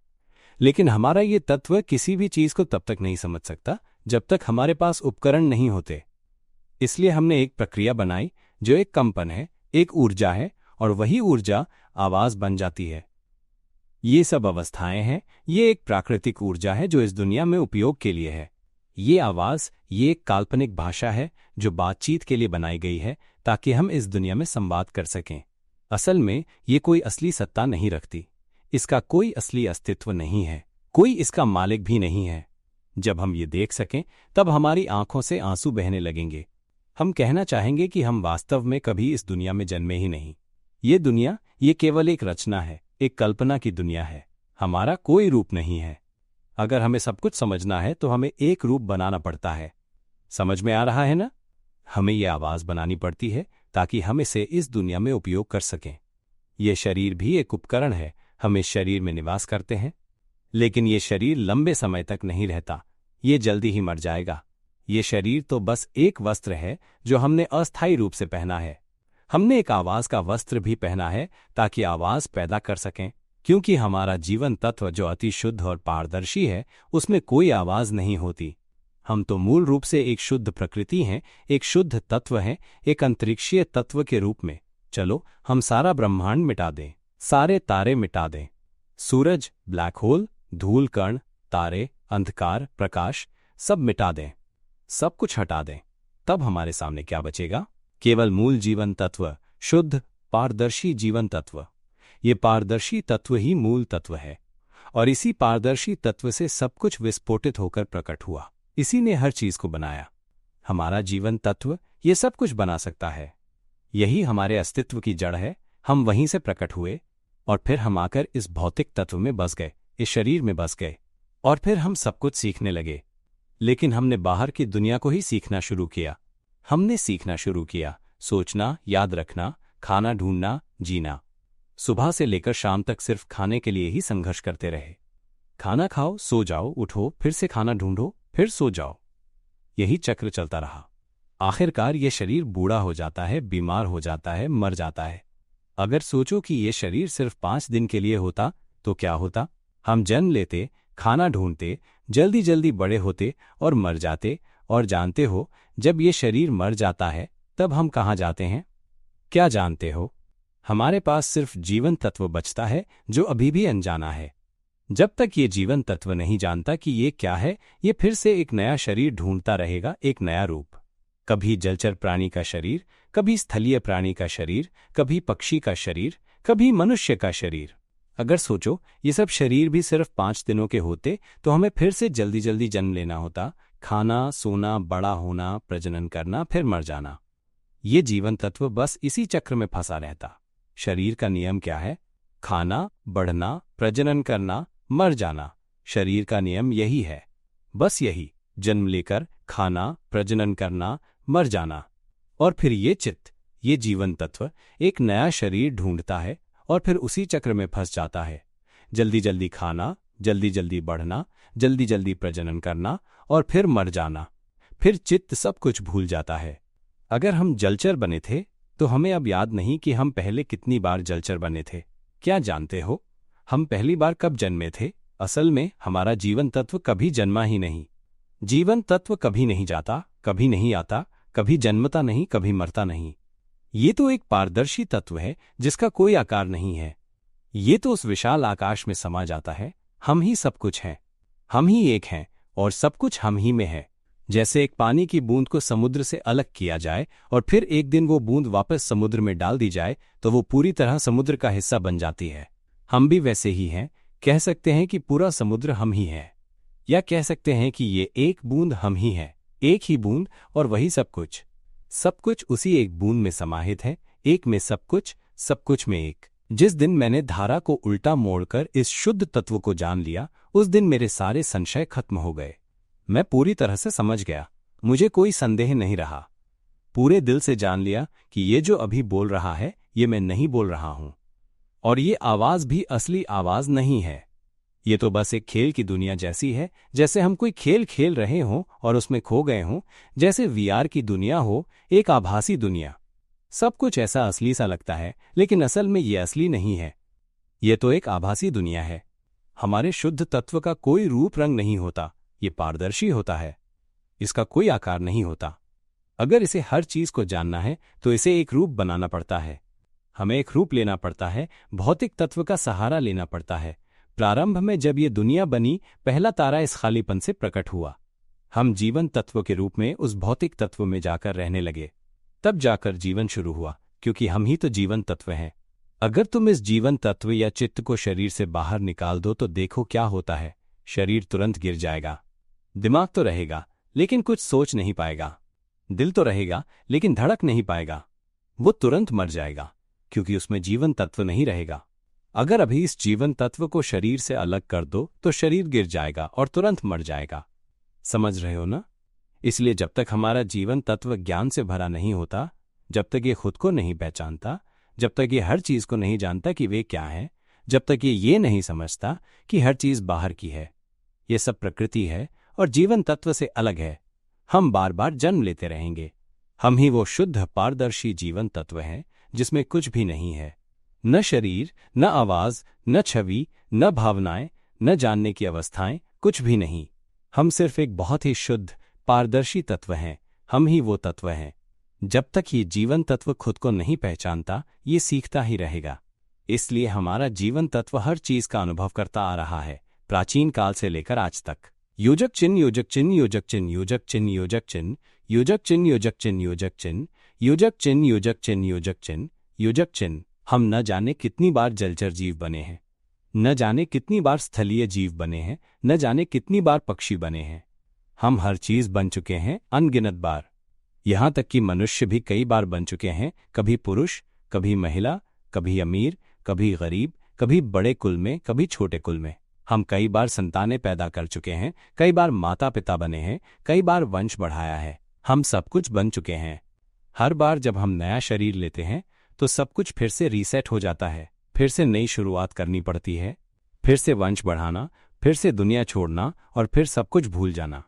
लेकिन हमारा ये तत्व किसी भी चीज को तब तक नहीं समझ सकता जब तक हमारे पास उपकरण नहीं होते। इसलिए हमने एक प्रक्रिया बनाई जो एक कंपन है, एक ऊर्जा है, और वही ऊर्जा आवाज बन जाती है। ये सब अवस्थाएं हैं, ये एक प्राकृतिक ऊर्जा है जो इस दुनिया में उपयोग के लिए है। ये आवाज, ये एक काल्पनिक भाषा है जो बातचीत के लिए बनाई गई है ताकि हम इस दुनिया में संवाद कर सकें। असल में ये कोई असली सत्ता नहीं रखती, इसका कोई असली अस्तित्व नहीं है, कोई इसका मालिक भी नहीं है। जब हम ये देख सकें तब हमारी आंखों से आंसू बहने लगेंगे। हम कहना चाहेंगे कि हम वास्तव में कभी इस दुनिया में जन्मे ही नहीं। ये दुनिया, ये केवल एक रचना है, एक कल्पना की दुनिया है। हमारा कोई रूप नहीं है। अगर हमें सब कुछ समझना है तो हमें एक रूप बनाना पड़ता है। समझ में आ रहा है ना? हमें यह आवाज बनानी पड़ती है ताकि हम इसे इस दुनिया में उपयोग कर सकें। यह शरीर भी एक उपकरण है, हम इस शरीर में निवास करते हैं, लेकिन ये शरीर लंबे समय तक नहीं रहता, ये जल्दी ही मर जाएगा। ये शरीर तो बस एक वस्त्र है जो हमने अस्थायी रूप से पहना है। हमने एक आवाज का वस्त्र भी पहना है ताकि आवाज पैदा कर सकें, क्योंकि हमारा जीवन तत्व जो अति शुद्ध और पारदर्शी है, उसमें कोई आवाज नहीं होती। हम तो मूल रूप से एक शुद्ध प्रकृति हैं, एक शुद्ध तत्व हैं, एक अंतरिक्षीय तत्व के रूप में। चलो हम सारा ब्रह्मांड मिटा दें, सारे तारे मिटा दें, सूरज, ब्लैक होल, धूल कण, तारे, अंधकार, प्रकाश, सब मिटा दें, सब कुछ हटा दें। तब हमारे सामने क्या बचेगा? केवल मूल जीवन तत्व, शुद्ध पारदर्शी जीवन तत्व। ये पारदर्शी तत्व ही मूल तत्व है, और इसी पारदर्शी तत्व से सब कुछ विस्फोटित होकर प्रकट हुआ। इसी ने हर चीज को बनाया। हमारा जीवन तत्व ये सब कुछ बना सकता है। यही हमारे अस्तित्व की जड़ है। हम वहीं से प्रकट हुए, और फिर हम आकर इस भौतिक तत्व में बस गए, इस शरीर में बस गए, और फिर हम सब कुछ सीखने लगे। लेकिन हमने बाहर की दुनिया को ही सीखना शुरू किया। हमने सीखना शुरू किया सोचना, याद रखना, खाना ढूंढना, जीना। सुबह से लेकर शाम तक सिर्फ खाने के लिए ही संघर्ष करते रहे। खाना खाओ, सो जाओ, उठो, फिर से खाना ढूंढो, फिर सो जाओ। यही चक्र चलता रहा। आखिरकार ये शरीर बूढ़ा हो जाता है, बीमार हो जाता है, मर जाता है। अगर सोचो कि ये शरीर सिर्फ 5 दिन के लिए होता तो क्या होता? हम जन्म लेते, खाना ढूंढते, जल्दी जल्दी बड़े होते और मर जाते। और जानते हो, जब ये शरीर मर जाता है तब हम कहाँ जाते हैं? क्या जानते हो? हमारे पास सिर्फ जीवन तत्व बचता है जो अभी भी अनजाना है। जब तक ये जीवन तत्व नहीं जानता कि ये क्या है, ये फिर से एक नया शरीर ढूंढता रहेगा, एक नया रूप। कभी जलचर प्राणी का शरीर, कभी स्थलीय प्राणी का शरीर, कभी पक्षी का शरीर, कभी मनुष्य का शरीर। अगर सोचो ये सब शरीर भी सिर्फ 5 दिनों के होते तो हमें फिर से जल्दी जल्दी जन्म लेना होता, खाना, सोना, बड़ा होना, प्रजनन करना, फिर मर जाना। ये जीवन तत्व बस इसी चक्र में फंसा रहता। शरीर का नियम क्या है? खाना, बढ़ना, प्रजनन करना, मर जाना। शरीर का नियम यही है, बस यही, जन्म लेकर खाना, प्रजनन करना, मर जाना। और फिर ये चित्त, ये जीवन तत्व एक नया शरीर ढूंढता है और फिर उसी चक्र में फंस जाता है। जल्दी जल्दी खाना, जल्दी जल्दी बढ़ना, जल्दी जल्दी प्रजनन करना, और फिर मर जाना। फिर चित्त सब कुछ भूल जाता है। अगर हम जलचर बने थे तो हमें अब याद नहीं कि हम पहले कितनी बार जलचर बने थे। क्या जानते हो, हम पहली बार कब जन्मे थे? असल में हमारा जीवन तत्व कभी जन्मा ही नहीं। जीवन तत्व कभी नहीं जाता, कभी नहीं आता, कभी जन्मता नहीं, कभी मरता नहीं। ये तो एक पारदर्शी तत्व है जिसका कोई आकार नहीं है। ये तो उस विशाल आकाश में समा जाता है। हम ही सब कुछ हैं, हम ही एक हैं, और सब कुछ हम ही में है। जैसे एक पानी की बूंद को समुद्र से अलग किया जाए और फिर एक दिन वो बूंद वापस समुद्र में डाल दी जाए तो वो पूरी तरह समुद्र का हिस्सा बन जाती है। हम भी वैसे ही हैं। कह सकते हैं कि पूरा समुद्र हम ही हैं, या कह सकते हैं कि ये एक बूंद हम ही हैं। एक ही बूंद और वही सब कुछ। सब कुछ उसी एक बूंद में समाहित है। एक में सब कुछ में एक। जिस दिन मैंने धारा को उल्टा मोड़कर इस शुद्ध तत्व को जान लिया, उस दिन मेरे सारे संशय खत्म हो गए। मैं पूरी तरह से समझ गया। मुझे कोई संदेह नहीं रहा। पूरे दिल से जान लिया कि ये जो अभी बोल रहा है ये मैं नहीं बोल रहा हूं, और ये आवाज भी असली आवाज नहीं है। ये तो बस एक खेल की दुनिया जैसी है, जैसे हम कोई खेल खेल रहे हों और उसमें खो गए हों। जैसे वीआर की दुनिया हो, एक आभासी दुनिया। सब कुछ ऐसा असली सा लगता है, लेकिन असल में ये असली नहीं है। ये तो एक आभासी दुनिया है। हमारे शुद्ध तत्व का कोई रूप रंग नहीं होता। ये पारदर्शी होता है। इसका कोई आकार नहीं होता। अगर इसे हर चीज को जानना है तो इसे एक रूप बनाना पड़ता है। हमें एक रूप लेना पड़ता है, भौतिक तत्व का सहारा लेना पड़ता है। प्रारंभ में जब ये दुनिया बनी, पहला तारा इस खालीपन से प्रकट हुआ। हम जीवन तत्व के रूप में उस भौतिक तत्व में जाकर रहने लगे। तब जाकर जीवन शुरू हुआ, क्योंकि हम ही तो जीवन तत्व हैं। अगर तुम इस जीवन तत्व या चित्त को शरीर से बाहर निकाल दो तो देखो क्या होता है। शरीर तुरंत गिर जाएगा। दिमाग तो रहेगा, लेकिन कुछ सोच नहीं पाएगा। दिल तो रहेगा, लेकिन धड़क नहीं पाएगा। वो तुरंत मर जाएगा, क्योंकि उसमें जीवन तत्व नहीं रहेगा। अगर अभी इस जीवन तत्व को शरीर से अलग कर दो तो शरीर गिर जाएगा और तुरंत मर जाएगा। समझ रहे हो ना? इसलिए जब तक हमारा जीवन तत्व ज्ञान से भरा नहीं होता, जब तक ये खुद को नहीं पहचानता, जब तक ये हर चीज को नहीं जानता कि वे क्या है, जब तक ये नहीं समझता कि हर चीज बाहर की है, ये सब प्रकृति है और जीवन तत्व से अलग है, हम बार बार जन्म लेते रहेंगे। हम ही वो शुद्ध पारदर्शी जीवन तत्व हैं जिसमें कुछ भी नहीं है। न शरीर, न आवाज, न छवि, न भावनाएं, न जानने की अवस्थाएं, कुछ भी नहीं। हम सिर्फ एक बहुत ही शुद्ध पारदर्शी तत्व हैं। हम ही वो तत्व हैं। जब तक ये जीवन तत्व खुद को नहीं पहचानता, ये सीखता ही रहेगा। इसलिए हमारा जीवन तत्व हर चीज का अनुभव करता आ रहा है, प्राचीन काल से लेकर आज तक। योजक चिन्ह, योजक चिन्ह, योजक चिन्ह, योजक चिन्ह, योजक चिन्ह, योजक चिन्ह, योजक चिन्ह, योजक चिन्ह, योजक चिन्ह, योजक चिन्ह, योजक चिन्ह, योजक चिन्ह। हम न जाने कितनी बार जलचर जीव बने हैं, न जाने कितनी बार स्थलीय जीव बने हैं, न जाने कितनी बार पक्षी बने हैं। हम हर चीज बन चुके हैं अनगिनत बार। यहां तक कि मनुष्य भी कई बार बन चुके हैं, कभी पुरुष, कभी महिला, कभी अमीर, कभी गरीब, कभी बड़े कुल में, कभी छोटे कुल में। हम कई बार संतानें पैदा कर चुके हैं, कई बार माता पिता बने हैं, कई बार वंश बढ़ाया है। हम सब कुछ बन चुके हैं। हर बार जब हम नया शरीर लेते हैं तो सब कुछ फिर से रीसेट हो जाता है। फिर से नई शुरुआत करनी पड़ती है। फिर से वंश बढ़ाना, फिर से दुनिया छोड़ना और फिर सब कुछ भूल जाना।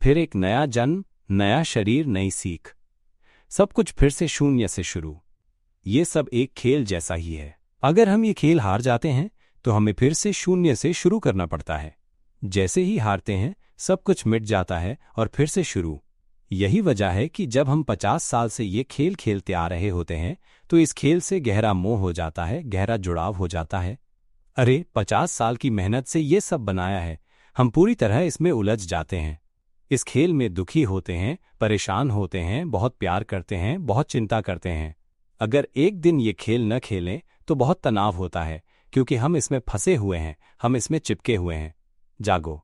फिर एक नया जन्म, नया शरीर, नई सीख। सब कुछ फिर से शून्य से शुरू। ये सब एक खेल जैसा ही है। अगर हम ये खेल हार जाते हैं तो हमें फिर से शून्य से शुरू करना पड़ता है। जैसे ही हारते हैं सब कुछ मिट जाता है और फिर से शुरू। यही वजह है कि जब हम 50 साल से ये खेल खेलते आ रहे होते हैं तो इस खेल से गहरा मोह हो जाता है, गहरा जुड़ाव हो जाता है। अरे 50 साल की मेहनत से ये सब बनाया है, हम पूरी तरह इसमें उलझ जाते हैं। इस खेल में दुखी होते हैं, परेशान होते हैं, बहुत प्यार करते हैं, बहुत चिंता करते हैं। अगर एक दिन ये खेल न खेलें तो बहुत तनाव होता है, क्योंकि हम इसमें फंसे हुए हैं, हम इसमें चिपके हुए हैं। जागो,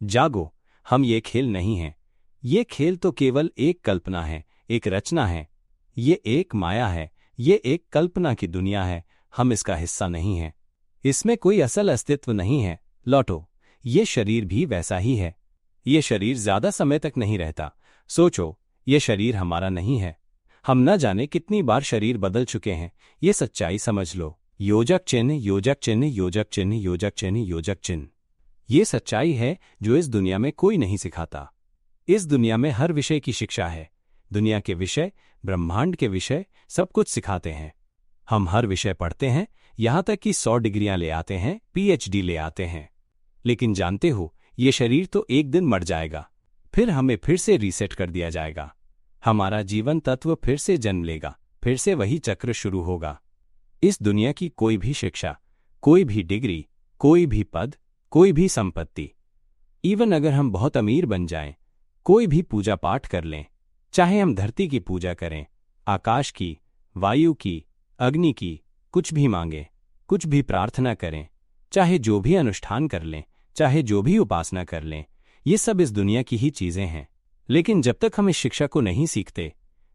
जागो, हम ये खेल नहीं हैं। ये खेल तो केवल एक कल्पना है, एक रचना है। ये एक माया है, ये एक कल्पना की दुनिया है। हम इसका हिस्सा नहीं हैं। इसमें कोई असल अस्तित्व नहीं है। लौटो, ये शरीर भी वैसा ही है। ये शरीर ज्यादा समय तक नहीं रहता। सोचो, ये शरीर हमारा नहीं है। हम न जाने कितनी बार शरीर बदल चुके हैं। ये सच्चाई समझ लो। योजक चिन्ह, योजक चिन्ह, योजक चिन्ह, योजक चिन्ह, योजक चिन्ह। ये सच्चाई है जो इस दुनिया में कोई नहीं सिखाता। इस दुनिया में हर विषय की शिक्षा है। दुनिया के विषय, ब्रह्मांड के विषय, सब कुछ सिखाते हैं। हम हर विषय पढ़ते हैं, यहां तक कि 100 डिग्रियां ले आते हैं, PhD ले आते हैं। लेकिन जानते हो, ये शरीर तो एक दिन मर जाएगा, फिर हमें फिर से रीसेट कर दिया जाएगा। हमारा जीवन तत्व फिर से जन्म लेगा, फिर से वही चक्र शुरू होगा। इस दुनिया की कोई भी शिक्षा, कोई भी डिग्री, कोई भी पद, कोई भी संपत्ति, इवन अगर हम बहुत अमीर बन जाएं, कोई भी पूजा पाठ कर लें, चाहे हम धरती की पूजा करें, आकाश की, वायु की, अग्नि की, कुछ भी मांगें, कुछ भी प्रार्थना करें, चाहे जो भी अनुष्ठान कर लें, चाहे जो भी उपासना कर लें, ये सब इस दुनिया की ही चीजें हैं। लेकिन जब तक हम इस शिक्षा को नहीं सीखते,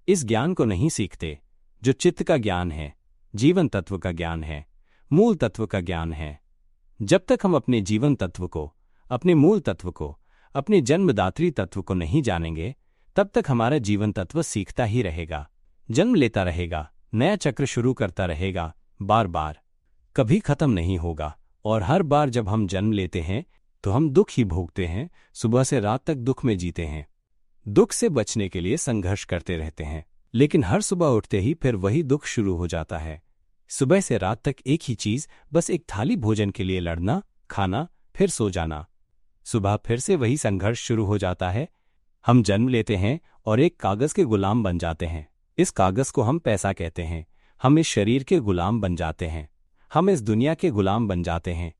इस ज्ञान को नहीं सीखते, जो चित्त का ज्ञान है, जीवन तत्व का ज्ञान है, मूल तत्व का ज्ञान है, जब तक हम अपने जीवन तत्व को, अपने मूल तत्व को, अपने जन्मदात्री तत्व को नहीं जानेंगे, तब तक हमारा जीवन तत्व सीखता ही रहेगा, जन्म लेता रहेगा, नया चक्र शुरू करता रहेगा, बार बार, कभी खत्म नहीं होगा। और हर बार जब हम जन्म लेते हैं तो हम दुख ही भोगते हैं, सुबह से रात तक दुख में जीते हैं, दुख से बचने के लिए संघर्ष करते रहते हैं, लेकिन हर सुबह उठते ही फिर वही दुख शुरू हो जाता है। सुबह से रात तक एक ही चीज, बस एक थाली भोजन के लिए लड़ना, खाना, फिर सो जाना। सुबह फिर से वही संघर्ष शुरू हो जाता है। हम जन्म लेते हैं और एक कागज के गुलाम बन जाते हैं। इस कागज को हम पैसा कहते हैं। हम इस शरीर के गुलाम बन जाते हैं, हम इस दुनिया के गुलाम बन जाते हैं।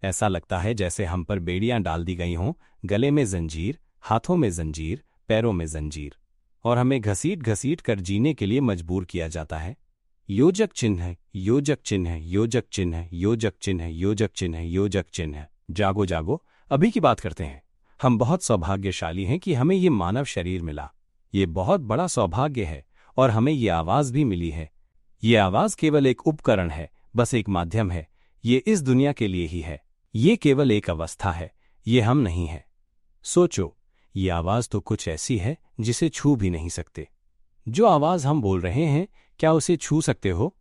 ऐसा लगता है जैसे हम पर बेड़ियां डाल दी गई हों, गले में जंजीर, हाथों में जंजीर, पैरों में जंजीर, और हमें घसीट घसीट कर जीने के लिए मजबूर किया जाता है। योजक चिन्ह, योजक चिन्ह, योजक चिन्ह, योजक चिन्ह, योजक चिन्ह, योजक चिन्ह। जागो जागो, अभी की बात करते हैं। हम बहुत सौभाग्यशाली हैं कि हमें ये मानव शरीर मिला। ये बहुत बड़ा सौभाग्य है और हमें ये आवाज भी मिली है। ये आवाज केवल एक उपकरण है, बस एक माध्यम है। ये इस दुनिया के लिए ही है। ये केवल एक अवस्था है, ये हम नहीं है। सोचो, ये आवाज तो कुछ ऐसी है जिसे छू भी नहीं सकते। जो आवाज हम बोल रहे हैं, क्या उसे छू सकते हो?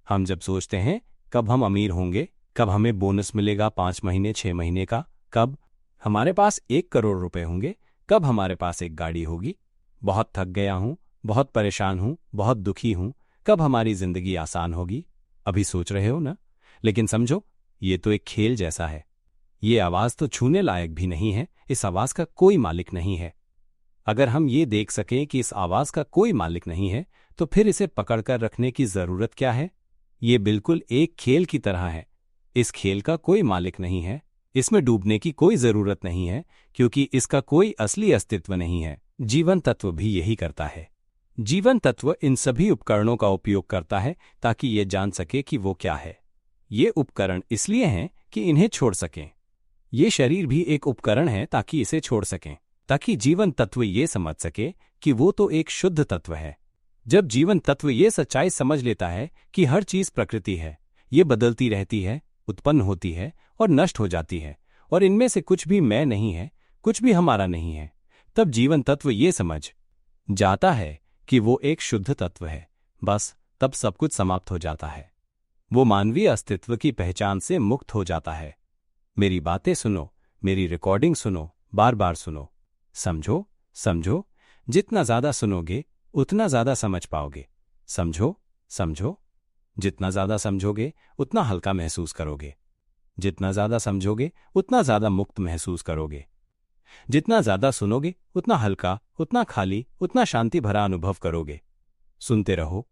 हम जब सोचते हैं कब हम अमीर होंगे, कब हमें बोनस मिलेगा 5 महीने 6 महीने का, कब हमारे पास 1 करोड़ रुपए होंगे, कब हमारे पास एक गाड़ी होगी, बहुत थक गया हूं, बहुत परेशान हूं, बहुत दुखी हूं, कब हमारी जिंदगी आसान होगी, अभी सोच रहे हो ना? लेकिन समझो, ये तो एक खेल जैसा है। ये आवाज तो छूने लायक भी नहीं है। इस आवाज का कोई मालिक नहीं है। अगर हम ये देख सकें कि इस आवाज का कोई मालिक नहीं है, तो फिर इसे पकड़कर रखने की जरूरत क्या है? ये बिल्कुल एक खेल की तरह है। इस खेल का कोई मालिक नहीं है। इसमें डूबने की कोई जरूरत नहीं है, क्योंकि इसका कोई असली अस्तित्व नहीं है। जीवन तत्व भी यही करता है। जीवन तत्व इन सभी उपकरणों का उपयोग करता है ताकि ये जान सके कि वो क्या है। ये उपकरण इसलिए हैं कि इन्हें छोड़ सकें। ये शरीर भी एक उपकरण है ताकि इसे छोड़ सकें, ताकि जीवन तत्व ये समझ सके कि वो तो एक शुद्ध तत्व है। जब जीवन तत्व ये सच्चाई समझ लेता है कि हर चीज प्रकृति है, ये बदलती रहती है, उत्पन्न होती है और नष्ट हो जाती है, और इनमें से कुछ भी मैं नहीं है, कुछ भी हमारा नहीं है, तब जीवन तत्व ये समझ जाता है कि वो एक शुद्ध तत्व है। बस तब सब कुछ समाप्त हो जाता है। वो मानवीय अस्तित्व की पहचान से मुक्त हो जाता है। मेरी बातें सुनो, मेरी रिकॉर्डिंग सुनो, बार बार सुनो, समझो समझो। जितना ज्यादा सुनोगे उतना ज्यादा समझ पाओगे। समझो समझो। जितना ज्यादा समझोगे उतना हल्का महसूस करोगे। जितना ज्यादा समझोगे उतना ज्यादा मुक्त महसूस करोगे। जितना ज्यादा सुनोगे उतना हल्का, उतना खाली, उतना शांति भरा अनुभव करोगे। सुनते रहो।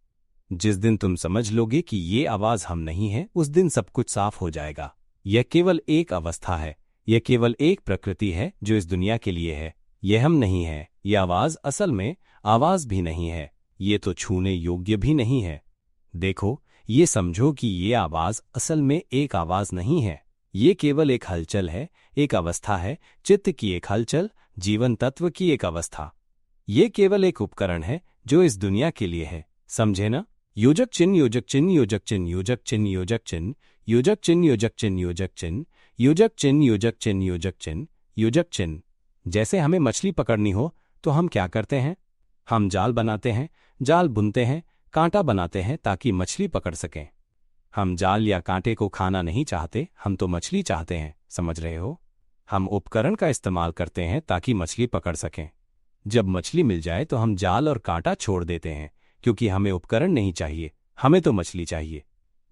जिस दिन तुम समझ लोगे कि ये आवाज हम नहीं है, उस दिन सब कुछ साफ हो जाएगा। यह केवल एक अवस्था है, यह केवल एक प्रकृति है जो इस दुनिया के लिए है। यह हम नहीं है। यह आवाज असल में आवाज भी नहीं है। ये तो छूने योग्य भी नहीं है। देखो, ये समझो कि ये आवाज असल में एक आवाज नहीं है। ये केवल एक हलचल है, एक अवस्था है, चित्त की एक हलचल, जीवन तत्व की एक अवस्था। ये केवल एक उपकरण है जो इस दुनिया के लिए है। समझे ना? योजक चिन्ह, योजक चिन्ह, योजक चिन्ह, योजक चिन्ह, योजक चिन्ह, योजक चिन्ह, योजक चिन्ह, योजक चिन्ह, योजक चिन्ह, योजक चिन्ह, योजक चिन्ह, योजक चिन्ह। जैसे हमें मछली पकड़नी हो तो हम क्या करते हैं? हम जाल बनाते हैं, जाल बुनते हैं, कांटा बनाते हैं ताकि मछली पकड़ सकें। हम जाल या कांटे को खाना नहीं चाहते, हम तो मछली चाहते हैं। समझ रहे हो? हम उपकरण का इस्तेमाल करते हैं ताकि मछली पकड़ सकें। जब मछली मिल जाए तो हम जाल और कांटा छोड़ देते हैं, क्योंकि हमें उपकरण नहीं चाहिए, हमें तो मछली चाहिए।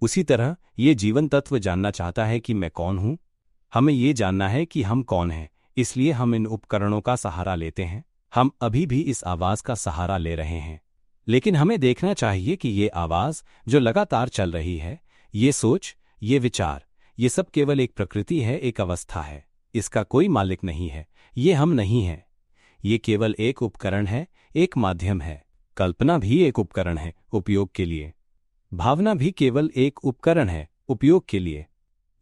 उसी तरह ये जीवन तत्व जानना चाहता है कि मैं कौन हूं। हमें ये जानना है कि हम कौन हैं, इसलिए हम इन उपकरणों का सहारा लेते हैं। हम अभी भी इस आवाज का सहारा ले रहे हैं, लेकिन हमें देखना चाहिए कि ये आवाज जो लगातार चल रही है, ये सोच, ये विचार, ये सब केवल एक प्रकृति है, एक अवस्था है। इसका कोई मालिक नहीं है। ये हम नहीं हैं। ये केवल एक उपकरण है, एक माध्यम है। कल्पना भी एक उपकरण है, उपयोग के लिए। भावना भी केवल एक उपकरण है, उपयोग के लिए।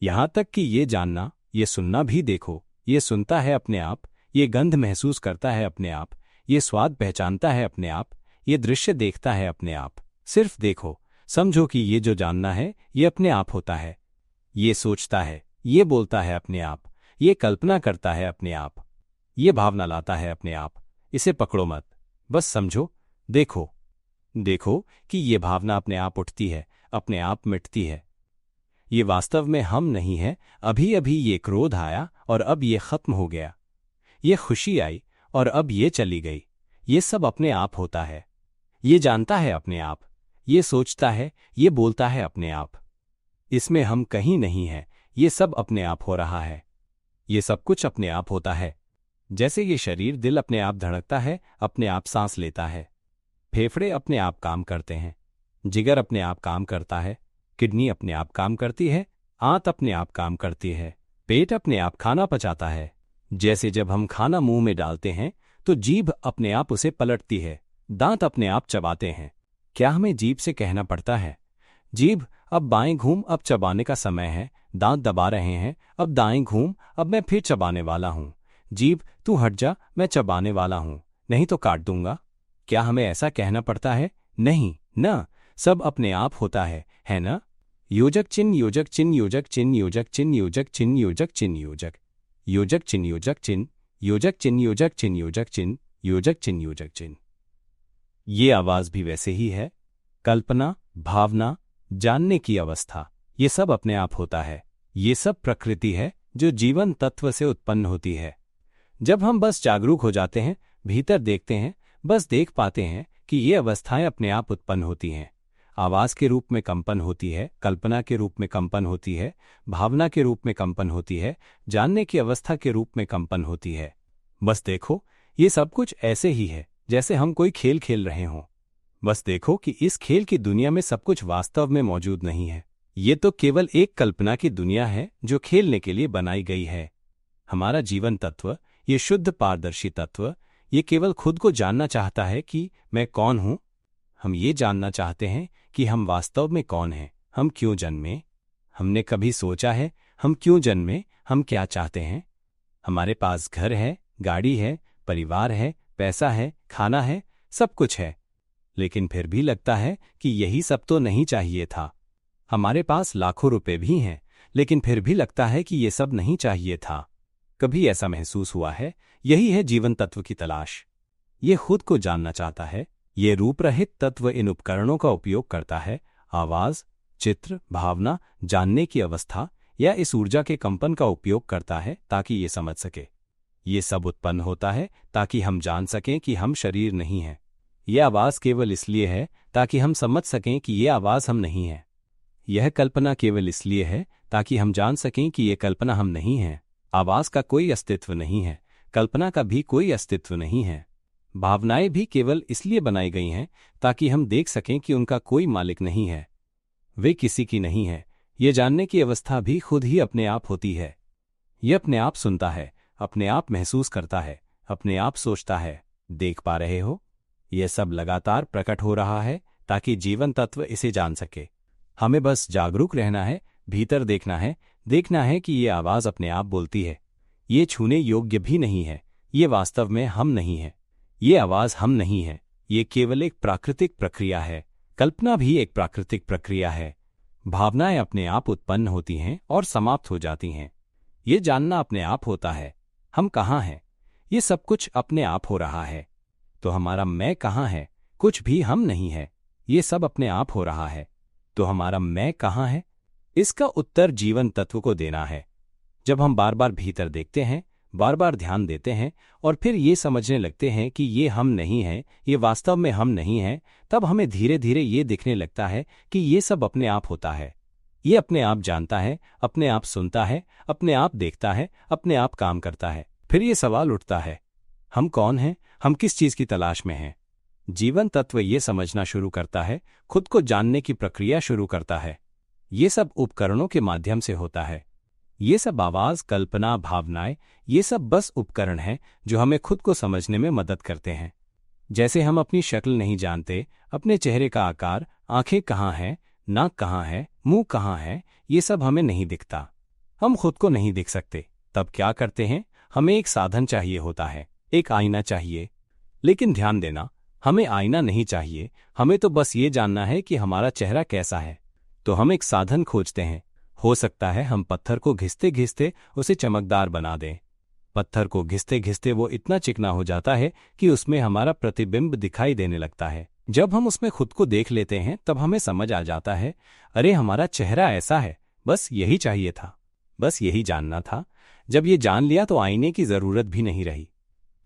यहां तक कि ये जानना, ये सुनना भी देखो, ये सुनता है अपने आप, ये गंध महसूस करता है अपने आप, ये स्वाद पहचानता है अपने आप, ये दृश्य देखता है अपने आप। सिर्फ देखो, समझो कि ये जो जानना है ये अपने आप होता है। ये सोचता है, ये बोलता है अपने आप, ये कल्पना करता है अपने आप, ये भावना लाता है अपने आप। इसे पकड़ो मत, बस समझो, देखो। देखो कि ये भावना अपने आप उठती है, अपने आप मिटती है। ये वास्तव में हम नहीं है। अभी अभी ये क्रोध आया और अब ये खत्म हो गया। ये खुशी आई और अब ये चली गई। ये सब अपने आप होता है। ये जानता है अपने आप, ये सोचता है, ये बोलता है अपने आप। इसमें हम कहीं नहीं हैं, ये सब अपने आप हो रहा है। ये सब कुछ अपने आप होता है। जैसे ये शरीर, दिल अपने आप धड़कता है, अपने आप सांस लेता है। फेफड़े अपने आप काम करते हैं, जिगर अपने आप काम करता है, किडनी अपने आप काम करती है, आंत अपने आप काम करती है, पेट अपने आप खाना पचाता है। जैसे जब हम खाना मुंह में डालते हैं तो जीभ अपने आप उसे पलटती है, दांत अपने आप चबाते हैं। क्या हमें जीभ से कहना पड़ता है, जीभ अब बाएं घूम, अब चबाने का समय है, दांत दबा रहे हैं, अब दाएं घूम, अब मैं फिर चबाने वाला हूं, जीभ तू हट जा, मैं चबाने वाला हूं, नहीं तो काट दूंगा। क्या हमें ऐसा कहना पड़ता है? नहीं ना, सब अपने आप होता है ना? योजक चिन्ह, योजक चिन्ह, योजक चिन्ह, योजक चिन्ह, योजक चिन्ह, योजक चिन्ह, योजक योजक चिन्ह, योजक चिन्ह, योजक चिन्ह, योजक चिन्ह, योजक चिन्ह, योजक चिन्ह, योजक चिन्ह। ये आवाज भी वैसे ही है। कल्पना, भावना, जानने की अवस्था, ये सब अपने आप होता है। ये सब प्रकृति है जो जीवन तत्व से उत्पन्न होती है। जब हम बस जागरूक हो जाते हैं, भीतर देखते हैं, बस देख पाते हैं कि ये अवस्थाएं अपने आप उत्पन्न होती हैं। आवाज के रूप में कंपन होती है, कल्पना के रूप में कंपन होती है, भावना के रूप में कंपन होती है, जानने की अवस्था के रूप में कंपन होती है। बस देखो, ये सब कुछ ऐसे ही है जैसे हम कोई खेल खेल रहे हों। बस देखो कि इस खेल की दुनिया में सब कुछ वास्तव में मौजूद नहीं है। ये तो केवल एक कल्पना की दुनिया है जो खेलने के लिए बनाई गई है। हमारा जीवन तत्व, ये शुद्ध पारदर्शी तत्व, ये केवल खुद को जानना चाहता है कि मैं कौन हूं। हम ये जानना चाहते हैं कि हम वास्तव में कौन हैं, हम क्यों जन्मे। हमने कभी सोचा है हम क्यों जन्मे, हम क्या चाहते हैं? हमारे पास घर है, गाड़ी है, परिवार है, पैसा है, खाना है, सब कुछ है, लेकिन फिर भी लगता है कि यही सब तो नहीं चाहिए था। हमारे पास लाखों रुपए भी हैं, लेकिन फिर भी लगता है कि ये सब नहीं चाहिए था। कभी ऐसा महसूस हुआ है? यही है जीवन तत्व की तलाश। ये खुद को जानना चाहता है। ये रूप रहित तत्व इन उपकरणों का उपयोग करता है, आवाज, चित्र, भावना, जानने की अवस्था या इस ऊर्जा के कंपन का उपयोग करता है ताकि ये समझ सके। ये सब उत्पन्न होता है ताकि हम जान सकें कि हम शरीर नहीं हैं। यह आवाज केवल इसलिए है ताकि हम समझ सकें कि ये आवाज हम नहीं हैं। यह कल्पना केवल इसलिए है ताकि हम जान सकें कि ये कल्पना हम नहीं हैं। आवाज का कोई अस्तित्व नहीं है, कल्पना का भी कोई अस्तित्व नहीं है। भावनाएं भी केवल इसलिए बनाई गई हैं ताकि हम देख सकें कि उनका कोई मालिक नहीं है, वे किसी की नहीं है। ये जानने की अवस्था भी खुद ही अपने आप होती है। ये अपने आप सुनता है, अपने आप महसूस करता है, अपने आप सोचता है। देख पा रहे हो? यह सब लगातार प्रकट हो रहा है ताकि जीवन तत्व इसे जान सके। हमें बस जागरूक रहना है, भीतर देखना है कि ये आवाज अपने आप बोलती है। ये छूने योग्य भी नहीं है, ये वास्तव में हम नहीं है। ये आवाज हम नहीं है, ये केवल एक प्राकृतिक प्रक्रिया है। कल्पना भी एक प्राकृतिक प्रक्रिया है। भावनाएं अपने आप उत्पन्न होती हैं और समाप्त हो जाती हैं। ये जानना अपने आप होता है। हम कहाँ हैं? ये सब कुछ अपने आप हो रहा है। तो हमारा मैं कहाँ है? कुछ भी हम नहीं है, ये सब अपने आप हो रहा है। तो हमारा मैं कहाँ है? इसका उत्तर जीवन तत्व को देना है। जब हम बार बार भीतर देखते हैं, बार बार ध्यान देते हैं और फिर ये समझने लगते हैं कि ये हम नहीं हैं, ये वास्तव में हम नहीं हैं, तब हमें धीरे धीरे ये दिखने लगता है कि ये सब अपने आप होता है। ये अपने आप जानता है, अपने आप सुनता है, अपने आप देखता है, अपने आप काम करता है। फिर ये सवाल उठता है, हम कौन हैं? हम किस चीज की तलाश में हैं? जीवन तत्व ये समझना शुरू करता है, खुद को जानने की प्रक्रिया शुरू करता है। ये सब उपकरणों के माध्यम से होता है। ये सब आवाज, कल्पना, भावनाएं, ये सब बस उपकरण हैं जो हमें खुद को समझने में मदद करते हैं। जैसे हम अपनी शक्ल नहीं जानते, अपने चेहरे का आकार, आंखें कहाँ हैं, नाक कहाँ है, मुंह कहाँ है, ये सब हमें नहीं दिखता। हम खुद को नहीं दिख सकते। तब क्या करते हैं? हमें एक साधन चाहिए होता है, एक आईना चाहिए। लेकिन ध्यान देना, हमें आईना नहीं चाहिए, हमें तो बस ये जानना है कि हमारा चेहरा कैसा है। तो हम एक साधन खोजते हैं। हो सकता है हम पत्थर को घिसते घिसते उसे चमकदार बना दें। पत्थर को घिसते घिसते वो इतना चिकना हो जाता है कि उसमें हमारा प्रतिबिंब दिखाई देने लगता है। जब हम उसमें खुद को देख लेते हैं तब हमें समझ आ जाता है, अरे हमारा चेहरा ऐसा है, बस यही चाहिए था, बस यही जानना था। जब ये जान लिया तो आईने की जरूरत भी नहीं रही,